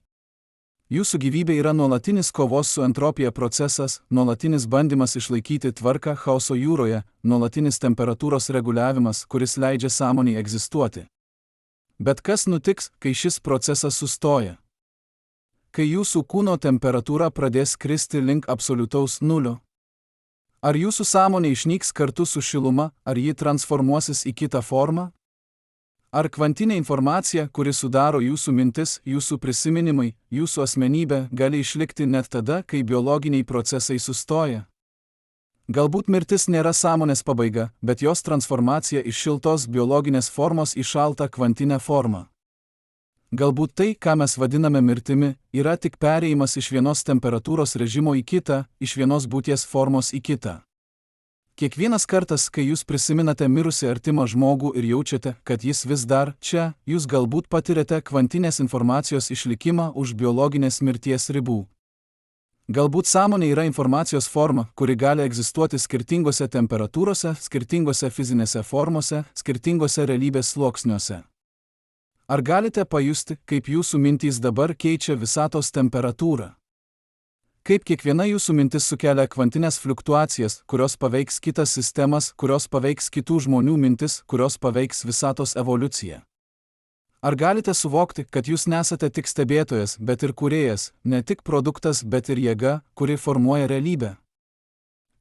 Jūsų gyvybė yra nuolatinis kovos su entropija procesas, nuolatinis bandymas išlaikyti tvarką chaoso jūroje, nuolatinis temperatūros reguliavimas, kuris leidžia sąmonei egzistuoti. Bet kas nutiks, kai šis procesas sustoja? Kai jūsų kūno temperatūra pradės kristi link absoliutaus nulio? Ar jūsų sąmonė išnyks kartu su šiluma, ar ji transformuosis į kitą formą? Ar kvantinė informacija, kuri sudaro jūsų mintis, jūsų prisiminimai, jūsų asmenybė, gali išlikti net tada, kai biologiniai procesai sustoja? Galbūt mirtis nėra sąmonės pabaiga, bet jos transformacija iš šiltos biologinės formos į šaltą kvantinę formą. Galbūt tai, ką mes vadiname mirtimi, yra tik perėjimas iš vienos temperatūros režimo į kitą, iš vienos būties formos į kitą. Kiekvienas kartas, kai jūs prisiminate mirusį artimą žmogų ir jaučiate, kad jis vis dar čia, jūs galbūt patirėte kvantinės informacijos išlikimą už biologinės mirties ribų. Galbūt sąmonė yra informacijos forma, kuri gali egzistuoti skirtingose temperatūrose, skirtingose fizinėse formose, skirtingose realybės sluoksniuose. Ar galite pajusti, kaip jūsų mintys dabar keičia visatos temperatūrą? Kaip kiekviena jūsų mintis sukelia kvantinės fliuktuacijas, kurios paveiks kitas sistemas, kurios paveiks kitų žmonių mintis, kurios paveiks visatos evoliuciją? Ar galite suvokti, kad jūs nesate tik stebėtojas, bet ir kūrėjas, ne tik produktas, bet ir jėga, kuri formuoja realybę?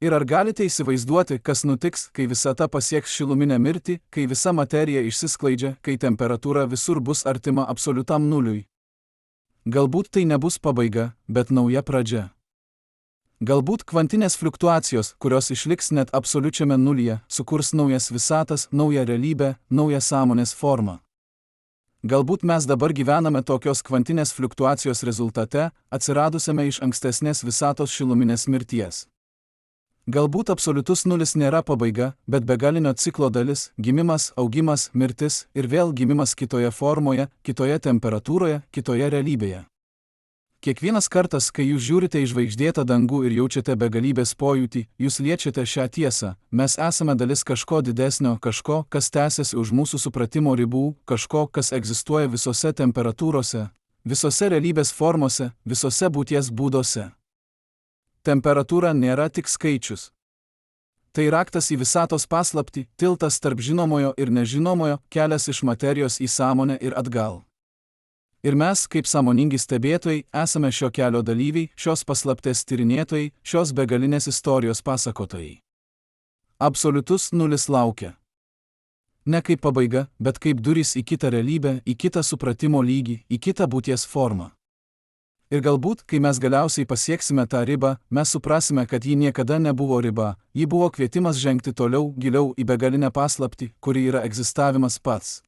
Ir ar galite įsivaizduoti, kas nutiks, kai visata pasieks šiluminę mirtį, kai visa materija išsiskleidžia, kai temperatūra visur bus artima absoliutam nuliui? Galbūt tai nebus pabaiga, bet nauja pradžia. Galbūt kvantinės fliuktuacijos, kurios išliks net absoliučiame nulyje, sukurs naujas visatas, naują realybę, naują sąmonės formą. Galbūt mes dabar gyvename tokios kvantinės fliuktuacijos rezultate, atsiradusiame iš ankstesnės visatos šiluminės mirties. Galbūt absoliutus nulis nėra pabaiga, bet begalinio ciklo dalis – gimimas, augimas, mirtis ir vėl gimimas kitoje formoje, kitoje temperatūroje, kitoje realybėje. Kiekvienas kartas, kai jūs žiūrite į žvaigždėtą dangų ir jaučiate begalybės pojūtį, jūs liečiate šią tiesą: mes esame dalis kažko didesnio, kažko, kas tęsiasi už mūsų supratimo ribų, kažko, kas egzistuoja visose temperatūrose, visose realybės formose, visose būties būduose. Temperatūra nėra tik skaičius. Tai raktas į visatos paslaptį, tiltas tarp žinomojo ir nežinomojo, kelias iš materijos į sąmonę ir atgal. Ir mes, kaip sąmoningi stebėtojai, esame šio kelio dalyviai, šios paslapties tyrinėtojai, šios begalinės istorijos pasakotojai. Absoliutus nulis laukia. Ne kaip pabaiga, bet kaip durys į kitą realybę, į kitą supratimo lygį, į kitą būties formą. Ir galbūt, kai mes galiausiai pasieksime tą ribą, mes suprasime, kad ji niekada nebuvo riba, ji buvo kvietimas žengti toliau, giliau į begalinę paslaptį, kuri yra egzistavimas pats.